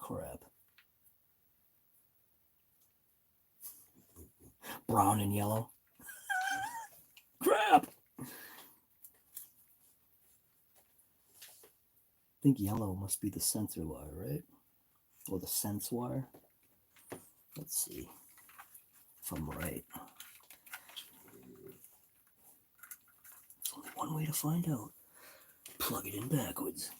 crap. Brown and yellow. Crap. I think yellow must be the sensor wire, right? Or the sense wire. Let's see if I'm right. There's only one way to find out. Plug it in backwards.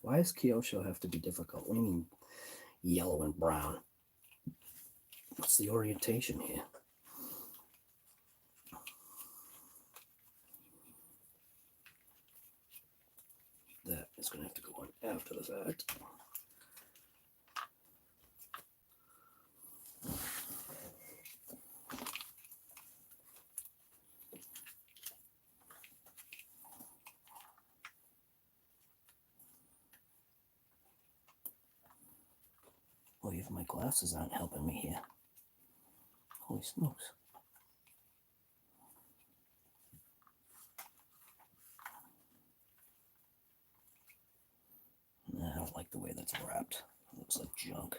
Why does Kyosho have to be difficult? What do you mean yellow and brown? What's the orientation here? That is going to have to go on after the fact. Well, even my glasses aren't helping me here. Holy smokes. Nah, I don't like the way that's wrapped. It looks like junk.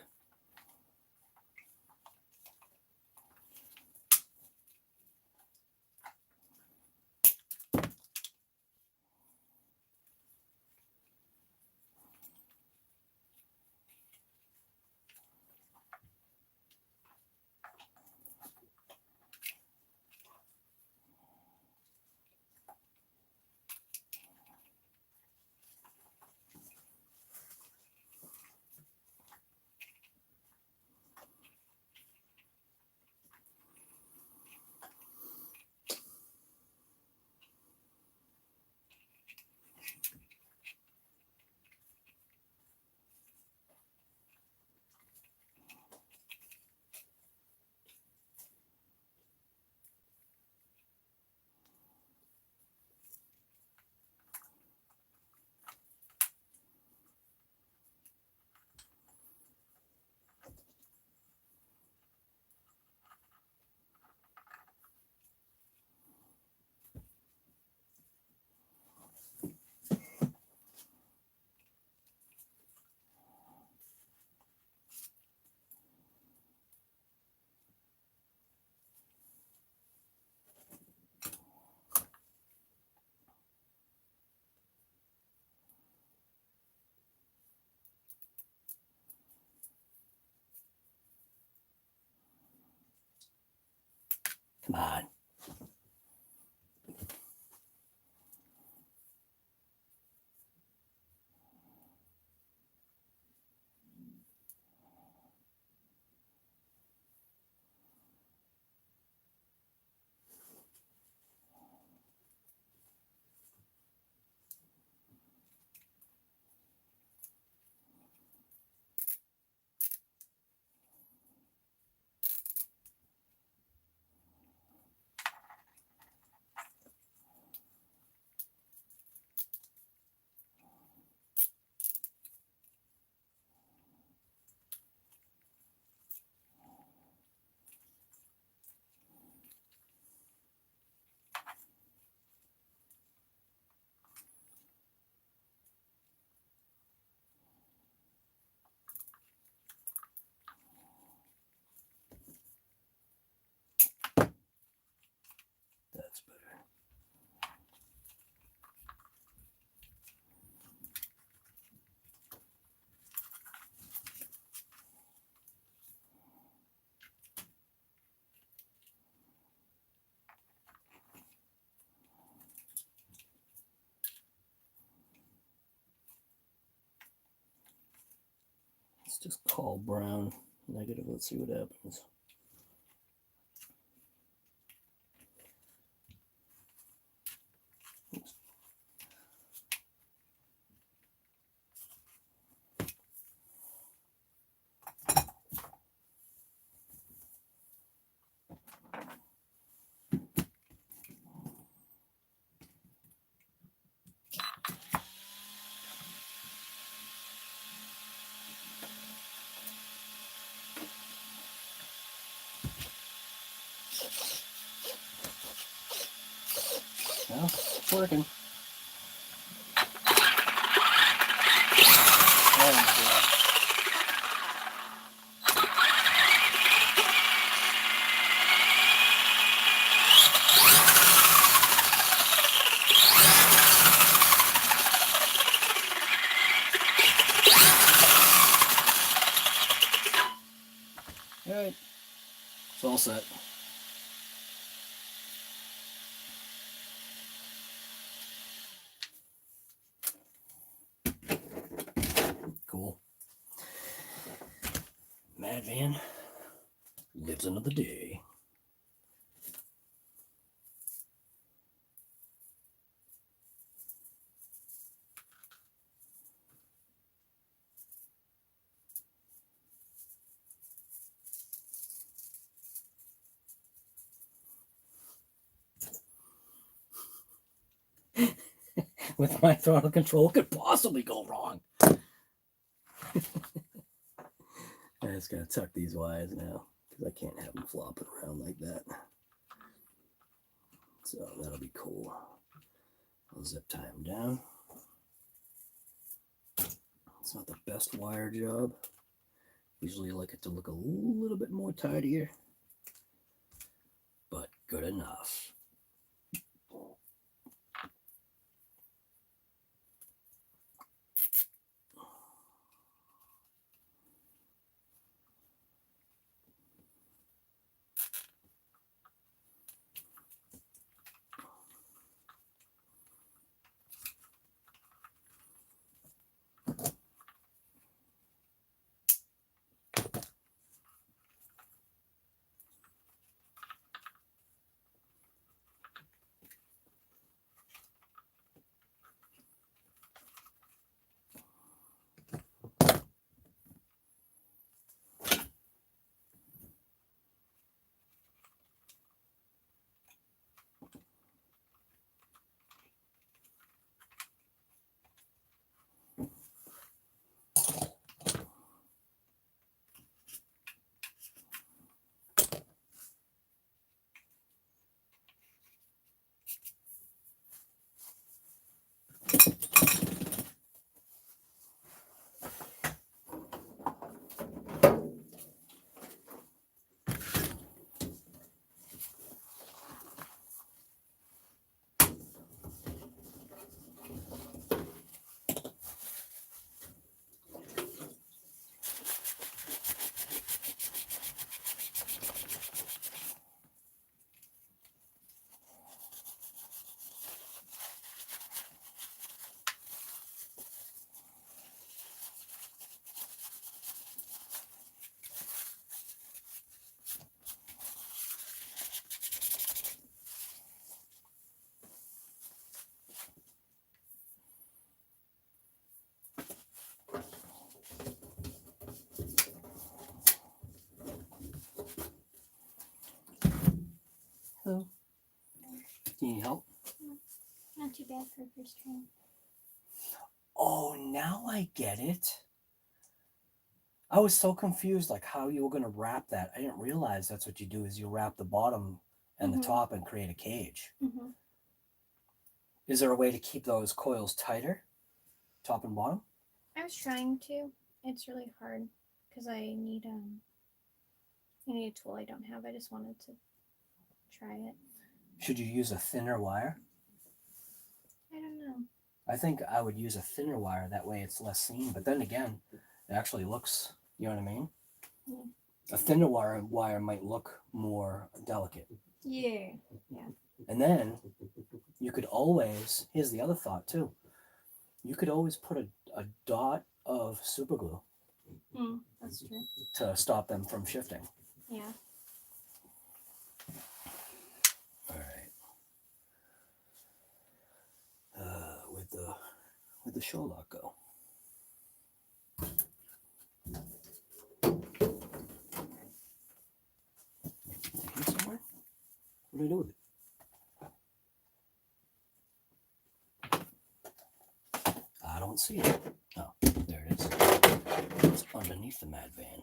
Come on. Let's just call brown negative. Let's see what happens. Well, it's working. Oh my God. All right, it's all set. Cool. Mad Van lives another day. With my throttle control, could possibly go wrong. I just gotta tuck these wires now because I can't have them flopping around like that. So that'll be cool. I'll zip tie them down. It's not the best wire job. Usually I like it to look a little bit more tidier, but good enough. Hello. Do you need help? Not too bad for first try. Oh, now I get it. I was so confused, like how you were going to wrap that. I didn't realize that's what you do is you wrap the bottom and the top and create a cage. Is there a way to keep those coils tighter, top and bottom? I was trying to. It's really hard because I need a tool I don't have. I just wanted to try it. Should you use a thinner wire? I don't know. I think I would use a thinner wire. That way it's less seen. But then again, it actually looks, you know what I mean? Yeah. A thinner wire might look more delicate. Yeah. And then you could always, here's the other thought too. You could always put a dot of super glue That's true. to stop them from shifting. Yeah. All right. Where'd the show lock go? Here somewhere? What did I do with it? I don't see it. Oh, there it is. It's underneath the Mad Van.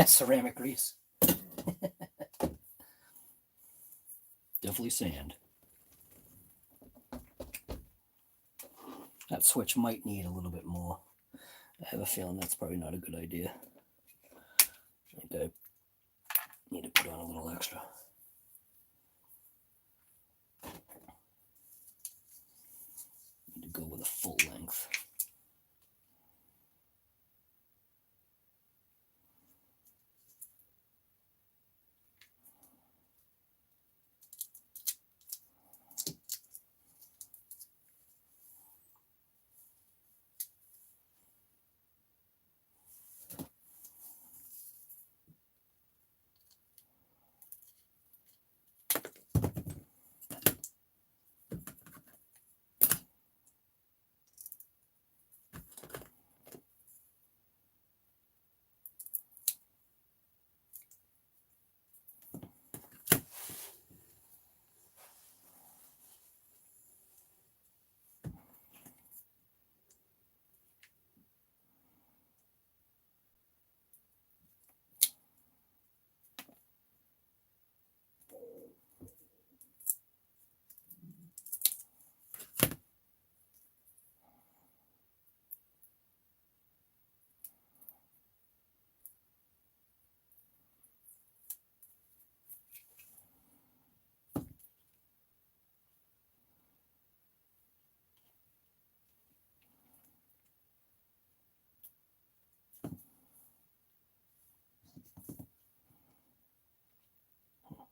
Ceramic grease. Definitely sand. That switch might need a little bit more. I have a feeling that's probably not a good idea. I think I need to put on a little extra. Need to go with a full length.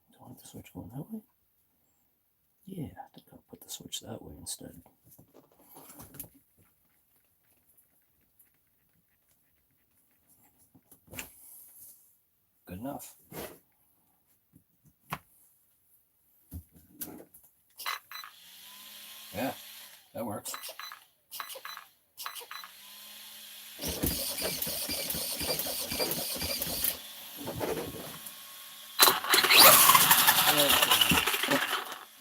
Do I want the switch going that way? Yeah, I think I'll put the switch that way instead. Good enough. Yeah, that works.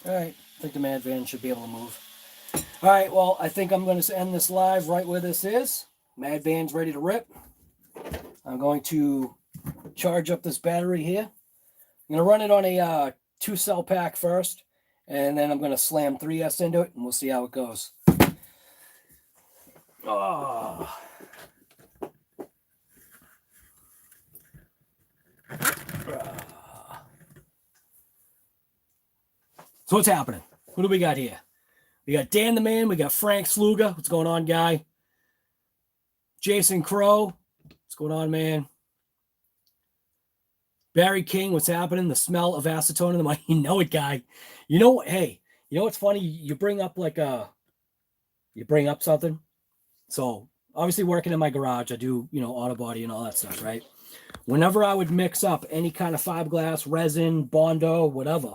All right, I think the Mad Van should be able to move. All right, well, I think I'm going to end this live right where this is. Mad Van's ready to rip. I'm going to charge up this battery here. I'm going to run it on a 2-cell pack first, and then I'm going to slam 3S into it, and we'll see how it goes. Oh. So what's happening? What do we got here? We got Dan the Man. We got Frank Sluga. What's going on, guy? Jason Crow. What's going on, man? Barry King. What's happening? The smell of acetone in the mic. You know it, guy. You know what? Hey, you know what's funny? You bring up something. So obviously working in my garage, I do, auto body and all that stuff, right? Whenever I would mix up any kind of fiberglass, resin, Bondo, whatever,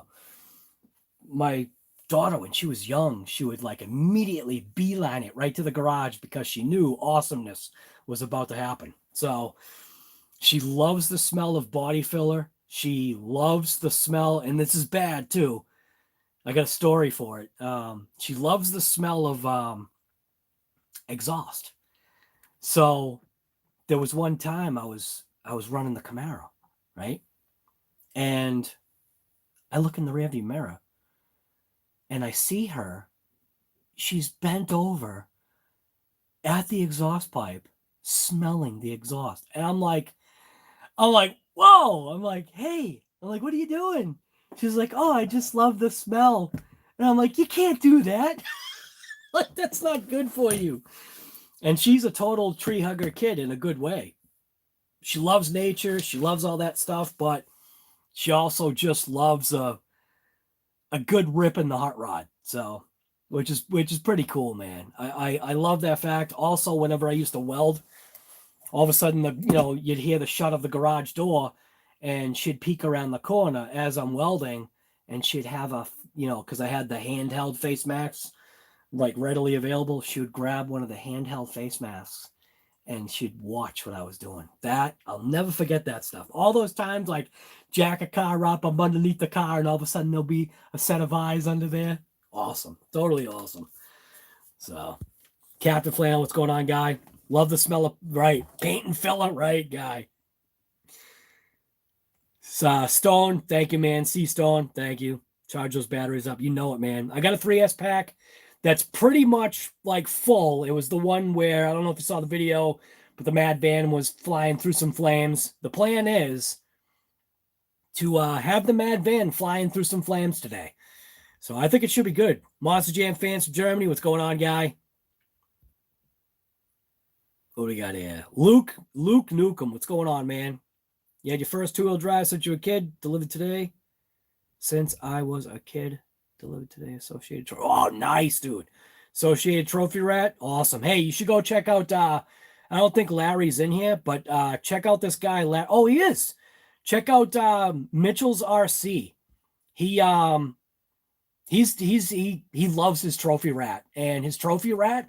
my daughter, when she was young, she would like immediately beeline it right to the garage because she knew awesomeness was about to happen. So she loves the smell of body filler. She loves the smell, and this is bad too. I got a story for it. She loves the smell of exhaust. So there was one time I was running the Camaro, right? And I look in the rearview mirror and I see her. She's bent over at the exhaust pipe, smelling the exhaust. And I'm like, whoa. I'm like, hey. I'm like, what are you doing? She's like, oh, I just love the smell. And I'm like, you can't do that. Like, that's not good for you. And she's a total tree hugger kid in a good way. She loves nature. She loves all that stuff, but she also just loves a good rip in the hot rod. So, which is pretty cool, man. I love that fact. Also, whenever I used to weld, all of a sudden you'd hear the shut of the garage door, and she'd peek around the corner as I'm welding, and she'd have because I had the handheld face masks like readily available. She would grab one of the handheld face masks and she'd watch what I was doing. That, I'll never forget that stuff. All those times, like, jack a car up, I'm underneath the car, and all of a sudden there'll be a set of eyes under there. Awesome. Totally awesome. So, Captain Flannel, what's going on, guy? Love the smell of, right, paint and filler, right, guy. Stone, thank you, man. Stone, thank you. Charge those batteries up. You know it, man. I got a 3S pack that's pretty much like full. It was the one where, I don't know if you saw the video, but the Mad Van was flying through some flames. The plan is to have the Mad Van flying through some flames today. So I think it should be good. Monster Jam fans from Germany, what's going on, guy? What do we got here? Luke Newcomb, what's going on, man? You had your first two-wheel drive since you were a kid, delivered today? Since I was a kid, delivered today, Associated Trophy. Oh, nice, dude. Associated Trophy Rat, awesome. Hey, you should go check out, I don't think Larry's in here, but check out this guy. Oh, he is. Check out Mitchell's RC. He loves his Trophy Rat, and his Trophy Rat,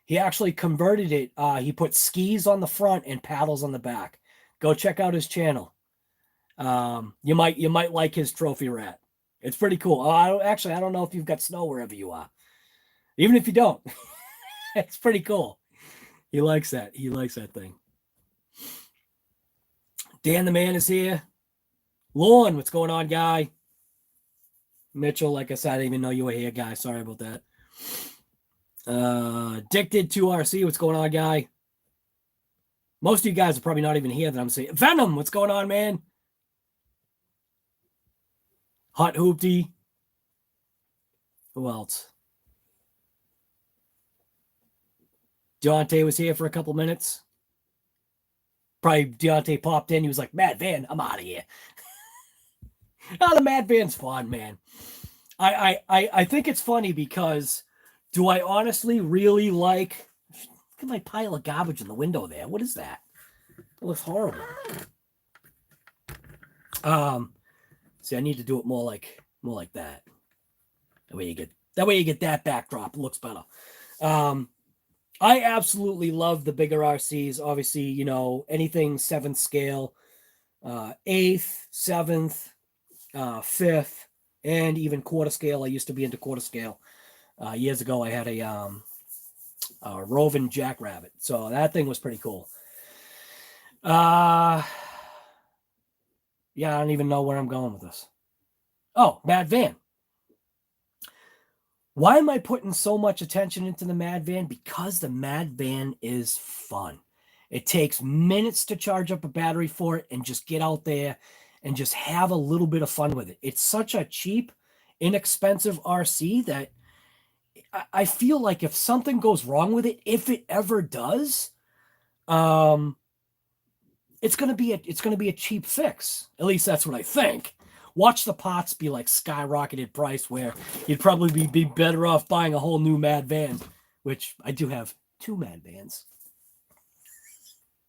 he actually converted it. He put skis on the front and paddles on the back. Go check out his channel. You might like his Trophy Rat. It's pretty cool. I don't know if you've got snow wherever you are. Even if you don't, it's pretty cool. He likes that. He likes that thing. Dan the Man is here. Lorne, what's going on, guy? Mitchell, like I said, I didn't even know you were here, guy. Sorry about that. Addicted to RC, what's going on, guy? Most of you guys are probably not even here that I'm saying. Venom, what's going on, man? Hot Hoopty. Who else? Deontay was here for a couple minutes. Probably Deontay popped in. He was like, Mad Van, I'm out of here. Oh, the Mad Van's fun, man. I think it's funny because do I honestly really like... Look at my pile of garbage in the window there. What is that? It looks horrible. See, I need to do it more like that. That way you get that backdrop. It looks better. I absolutely love the bigger RCs. Obviously, anything 7th scale, 8th, 7th, 5th, and even quarter scale. I used to be into quarter scale. Years ago, I had a roving Jackrabbit. So that thing was pretty cool. Yeah, I don't even know where I'm going with this. Oh, Mad Van. Why am I putting so much attention into the Mad Van? Because the Mad Van is fun. It takes minutes to charge up a battery for it and just get out there and just have a little bit of fun with it. It's such a cheap, inexpensive RC that I feel like if something goes wrong with it, if it ever does, it's gonna be a cheap fix. At least that's what I think. Watch the pots be like skyrocketed price where you'd probably be better off buying a whole new Mad Van, which I do have 2 Mad Vans.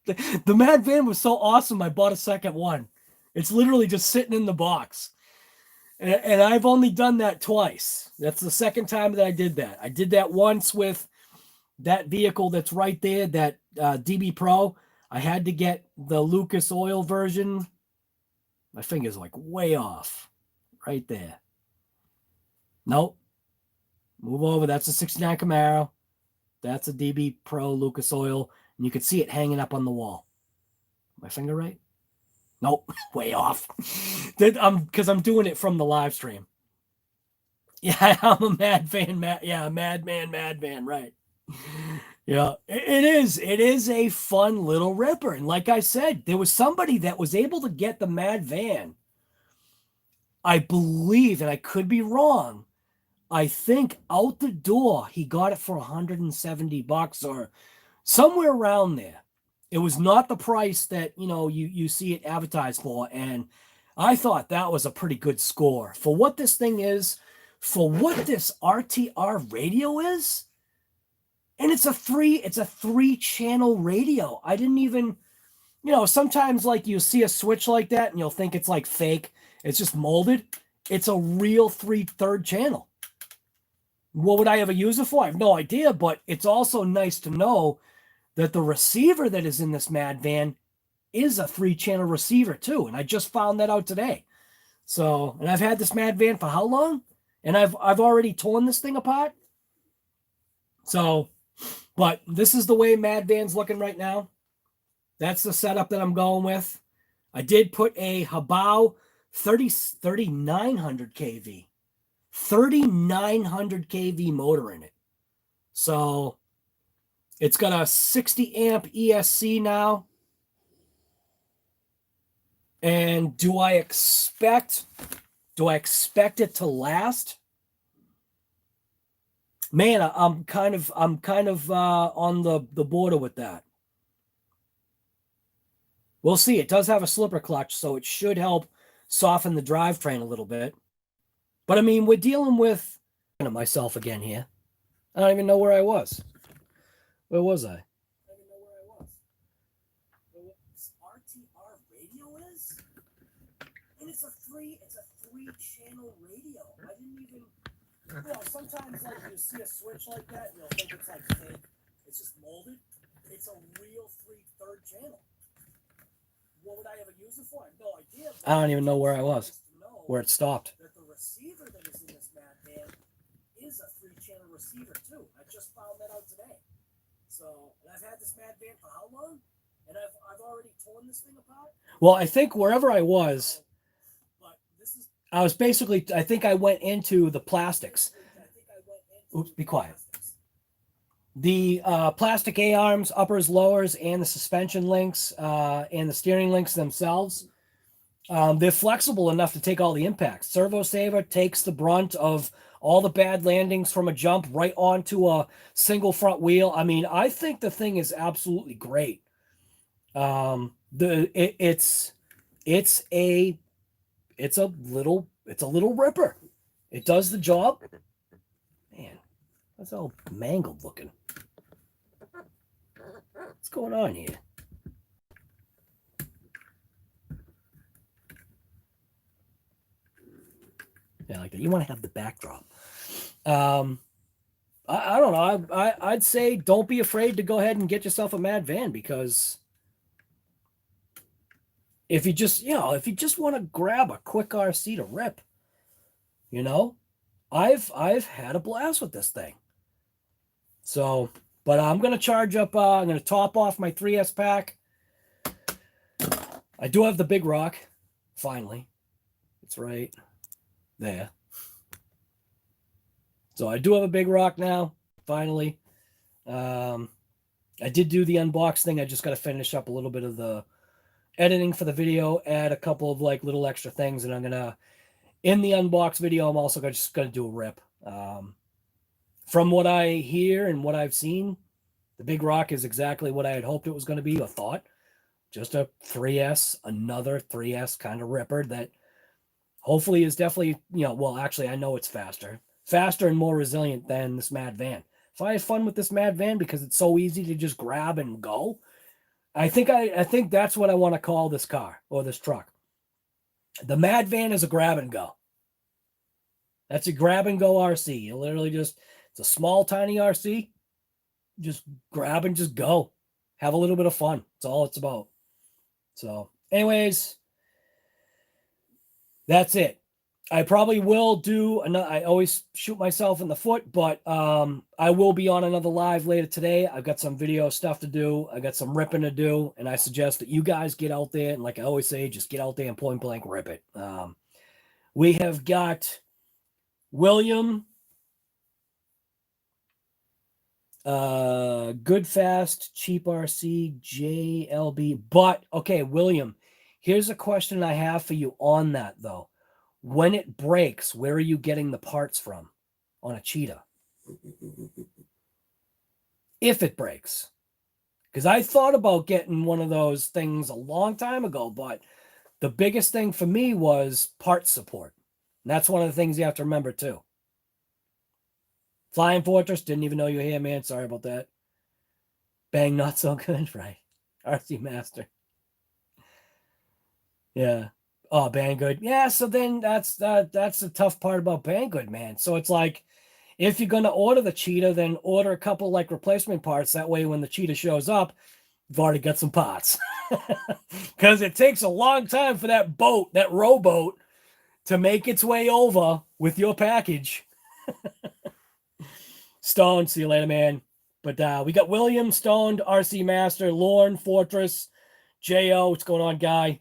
The Mad Van was so awesome, I bought a second one. It's literally just sitting in the box. And I've only done that twice. That's the second time that I did that. I did that once with that vehicle that's right there, that DB Pro. I had to get the Lucas Oil version. My finger's like way off. Right there. Nope. Move over. That's a 69 Camaro. That's a DB Pro Lucas Oil. And you can see it hanging up on the wall. My finger right? Nope. Way off. Because I'm doing it from the live stream. Yeah, I'm a mad fan. Madman, right. Yeah, it is a fun little ripper. And like I said, there was somebody that was able to get the Mad Van. I believe, and I could be wrong, I think out the door, he got it for $170 or somewhere around there. It was not the price that, you see it advertised for. And I thought that was a pretty good score for what this thing is, for what this RTR radio is. And it's a 3-channel radio. I didn't even, sometimes like you see a switch like that and you'll think it's like fake. It's just molded. It's a real 3/3 channel. What would I ever use it for? I have no idea, but it's also nice to know that the receiver that is in this Mad Van is a 3-channel receiver too. And I just found that out today. So, and I've had this Mad Van for how long? And I've already torn this thing apart. So, but this is the way Mad Van's looking right now. That's the setup that I'm going with. I did put a Hobao 3900 kV. 3900 kV motor in it. So it's got a 60 amp ESC now. And do I expect it to last? Man, I'm kind of on the border with that. We'll see. It does have a slipper clutch, so it should help soften the drivetrain a little bit. But I mean, we're dealing with myself again here. I don't even know where I was. Where was I? I don't even know where I was. What this RTR radio is? And it's a 3-channel radio. I didn't even. Sometimes like you see a switch like that and you'll think it's like fake. It's just molded. It's a real 3/3 channel. What would I ever use it for? I have no idea. I don't even know where I was. Where it stopped. That the receiver that is in this Mad Van is a 3-channel receiver too. I just found that out today. So, and I've had this Mad Van for how long? And I've already torn this thing apart. Well, I think wherever I was. I think I went into the plastics. Oops, be quiet. The plastic A-arms, uppers, lowers, and the suspension links and the steering links themselves, they're flexible enough to take all the impacts. Servo Saver takes the brunt of all the bad landings from a jump right onto a single front wheel. I mean, I think the thing is absolutely great. It's a little ripper. It does the job. Man, that's all mangled looking. What's going on here? Yeah, like that. You want to have the backdrop. I don't know. I'd say don't be afraid to go ahead and get yourself a Mad Van, because if you just want to grab a quick RC to rip, I've had a blast with this thing. So, but I'm going to charge up, I'm going to top off my 3S pack. I do have the big rock, finally. It's right there. So I do have a big rock now, finally. I did do the unbox thing. I just got to finish up a little bit of the editing for the video, add a couple of like little extra things, and I'm gonna, in the unbox video, I'm also just gonna do a rip. From what I hear and what I've seen, the Big Rock is exactly what I had hoped it was going to be or thought. Just a 3S, another 3S kind of ripper that hopefully is definitely, well, actually, I know it's faster and more resilient than this Mad Van. If I have fun with this Mad Van because it's so easy to just grab and go, I think that's what I want to call this car or this truck. The Mad Van is a grab and go. That's a grab and go RC. You literally just, it's a small, tiny RC. Just grab and just go. Have a little bit of fun. That's all it's about. So, anyways, that's it. I probably will do another. I always shoot myself in the foot, but I will be on another live later today. I've got some video stuff to do. I got some ripping to do, and I suggest that you guys get out there and, like I always say, just get out there and point blank rip it. We have got William, good fast cheap RC JLB. But okay, William, here's a question I have for you on that though. When it breaks, where are you getting the parts from on a Cheetah? If it breaks, because I thought about getting one of those things a long time ago, but the biggest thing for me was part support. And that's one of the things you have to remember too. Flying Fortress, didn't even know you were here, man. Sorry about that. Bang, not so good, right? RC Master. Yeah. Oh, Banggood. Yeah, so then that's the tough part about Banggood, man. So it's like, if you're going to order the Cheetah, then order a couple like replacement parts. That way when the Cheetah shows up, you've already got some parts. Because it takes a long time for that boat, that rowboat, to make its way over with your package. Stone, see you later, man. But we got William, Stoned, RC Master, Lorne, Fortress, J.O. What's going on, guy?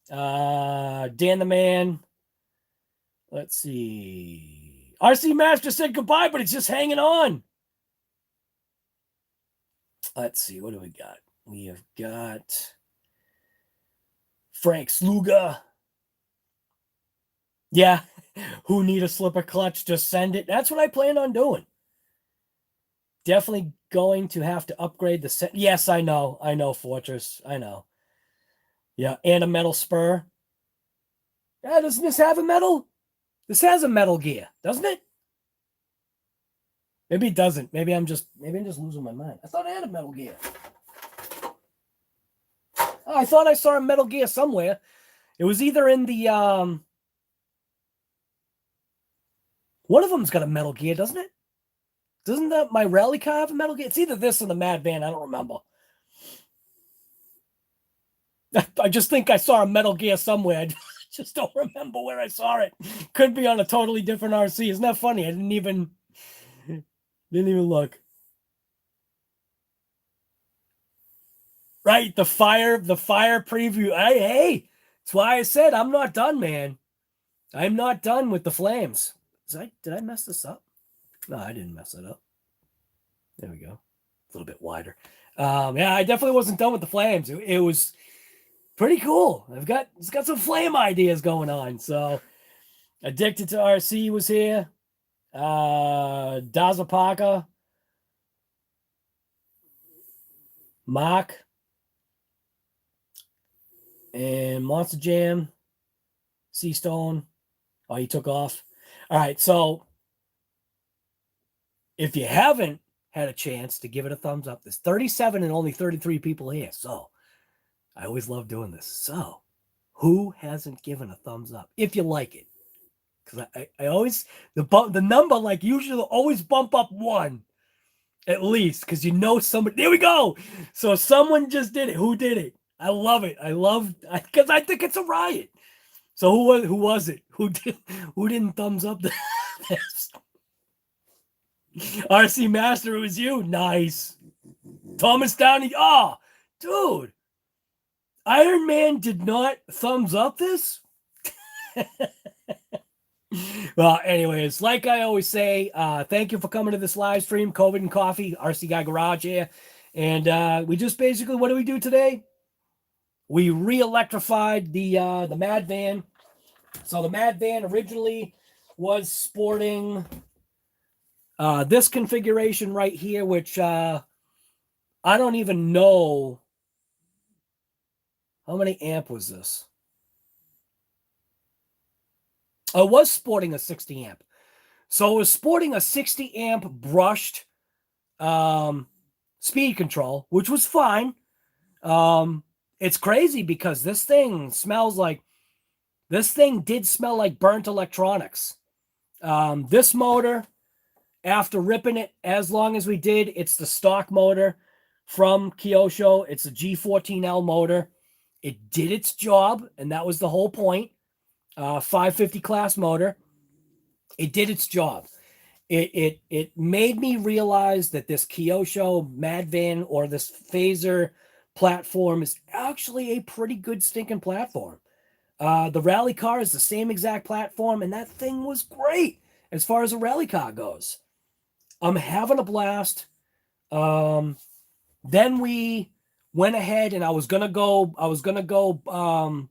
Dan the Man. Let's see. RC Master said goodbye, but it's just hanging on. Let's see. What do we got? We have got Frank Sluga. Yeah. Who need a slipper clutch? Just send it. That's what I plan on doing. Definitely going to have to upgrade the set. Yes, I know. I know, Fortress. I know. Yeah, and a metal spur. Yeah, doesn't this have a metal? This has a metal gear, doesn't it? Maybe it doesn't. Maybe I'm just losing my mind. I thought I had a metal gear. Oh, I thought I saw a metal gear somewhere. It was either in the one of them's got a metal gear, doesn't it? Doesn't my rally car have a metal gear? It's either this or the Mad Van. I don't remember. I just think I saw a metal gear somewhere. I just don't remember where I saw it. Could be on a totally different RC. Isn't that funny? I didn't even look. Right, the fire preview. Hey, that's why I said I'm not done, man. I'm not done with the flames. Did I mess this up? No, I didn't mess it up. There we go. A little bit wider. Yeah, I definitely wasn't done with the flames. It was pretty cool. It's got some flame ideas going on. So Addicted to RC was here. Dazapaka. Mark. And Monster Jam. Seastone. Oh, he took off. All right, so if you haven't had a chance to give it a thumbs up, there's 37 and only 33 people here. So I always love doing this. So who hasn't given a thumbs up if you like it? Because I always, the number, like usually always bump up one at least, because you know somebody. There we go. So someone just did it. Who did it? I love it. Because I think it's a riot. So who was it? Who didn't thumbs up this? RC Master, it was you. Nice. Thomas Downey. Oh, dude. Iron Man did not thumbs up this? Well, anyways, like I always say, thank you for coming to this live stream. COVID and Coffee, RC Guy Garage here. And we just basically, what do we do today? we re-electrified the Mad Van. So the Mad Van originally was sporting this configuration right here, which I don't even know how many amp was this. I was sporting a 60 amp. So it was sporting a 60 amp brushed speed control, which was fine. It's crazy because this thing smells like, this thing did smell like burnt electronics. This motor, after ripping it as long as we did, it's the stock motor from Kyosho. It's a G14L motor. It did its job, and that was the whole point. 550 class motor. It did its job. It made me realize that this Kyosho Mad Van or this Phaser platform is actually a pretty good stinking platform. The rally car is the same exact platform, and that thing was great as far as a rally car goes. I'm having a blast. Then we went ahead and I was gonna go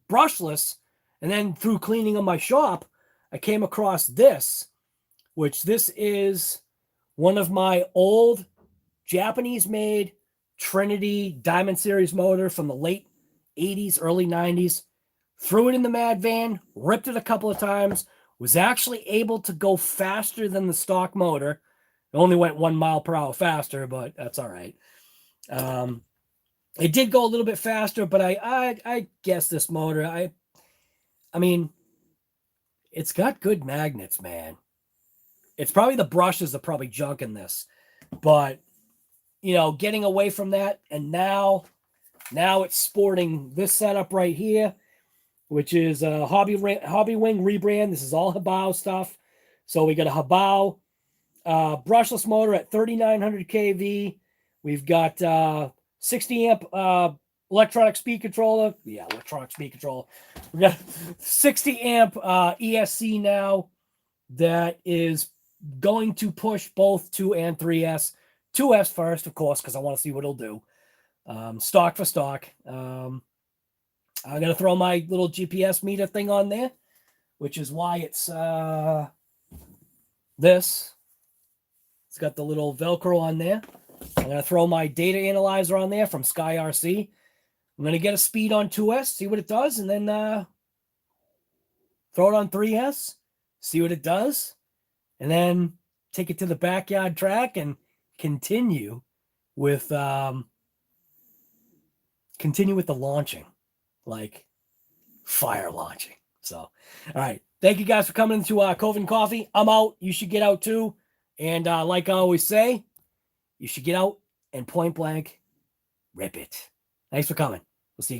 brushless, and then through cleaning of my shop, I came across this, which this is one of my old Japanese-made Trinity Diamond Series motor from the late 80s, early 90s. Threw it in the Mad Van, ripped it a couple of times, was actually able to go faster than the stock motor. It only went 1 mile per hour faster, but that's all right. It did go a little bit faster, but I guess this motor, I mean, it's got good magnets, man. It's probably the brushes are probably junk in this, but you know, getting away from that, and now it's sporting this setup right here, which is a Hobby Wing rebrand. This is all Hobao stuff. So we got a Hobao brushless motor at 3900 kV. We've got 60 amp electronic speed controller. Yeah, electronic speed controller. We got 60 amp ESC now that is going to push both 2 and 3S. 2S first, of course, because I want to see what it'll do. Stock for stock. I'm going to throw my little GPS meter thing on there, which is why it's this. It's got the little Velcro on there. I'm going to throw my data analyzer on there from SkyRC. I'm going to get a speed on 2S, see what it does, and then throw it on 3S, see what it does, and then take it to the backyard track and continue with the launching, like fire launching. So, all right. Thank you guys for coming to Coven Coffee. I'm out. You should get out too. And like I always say, you should get out and point blank rip it. Thanks for coming.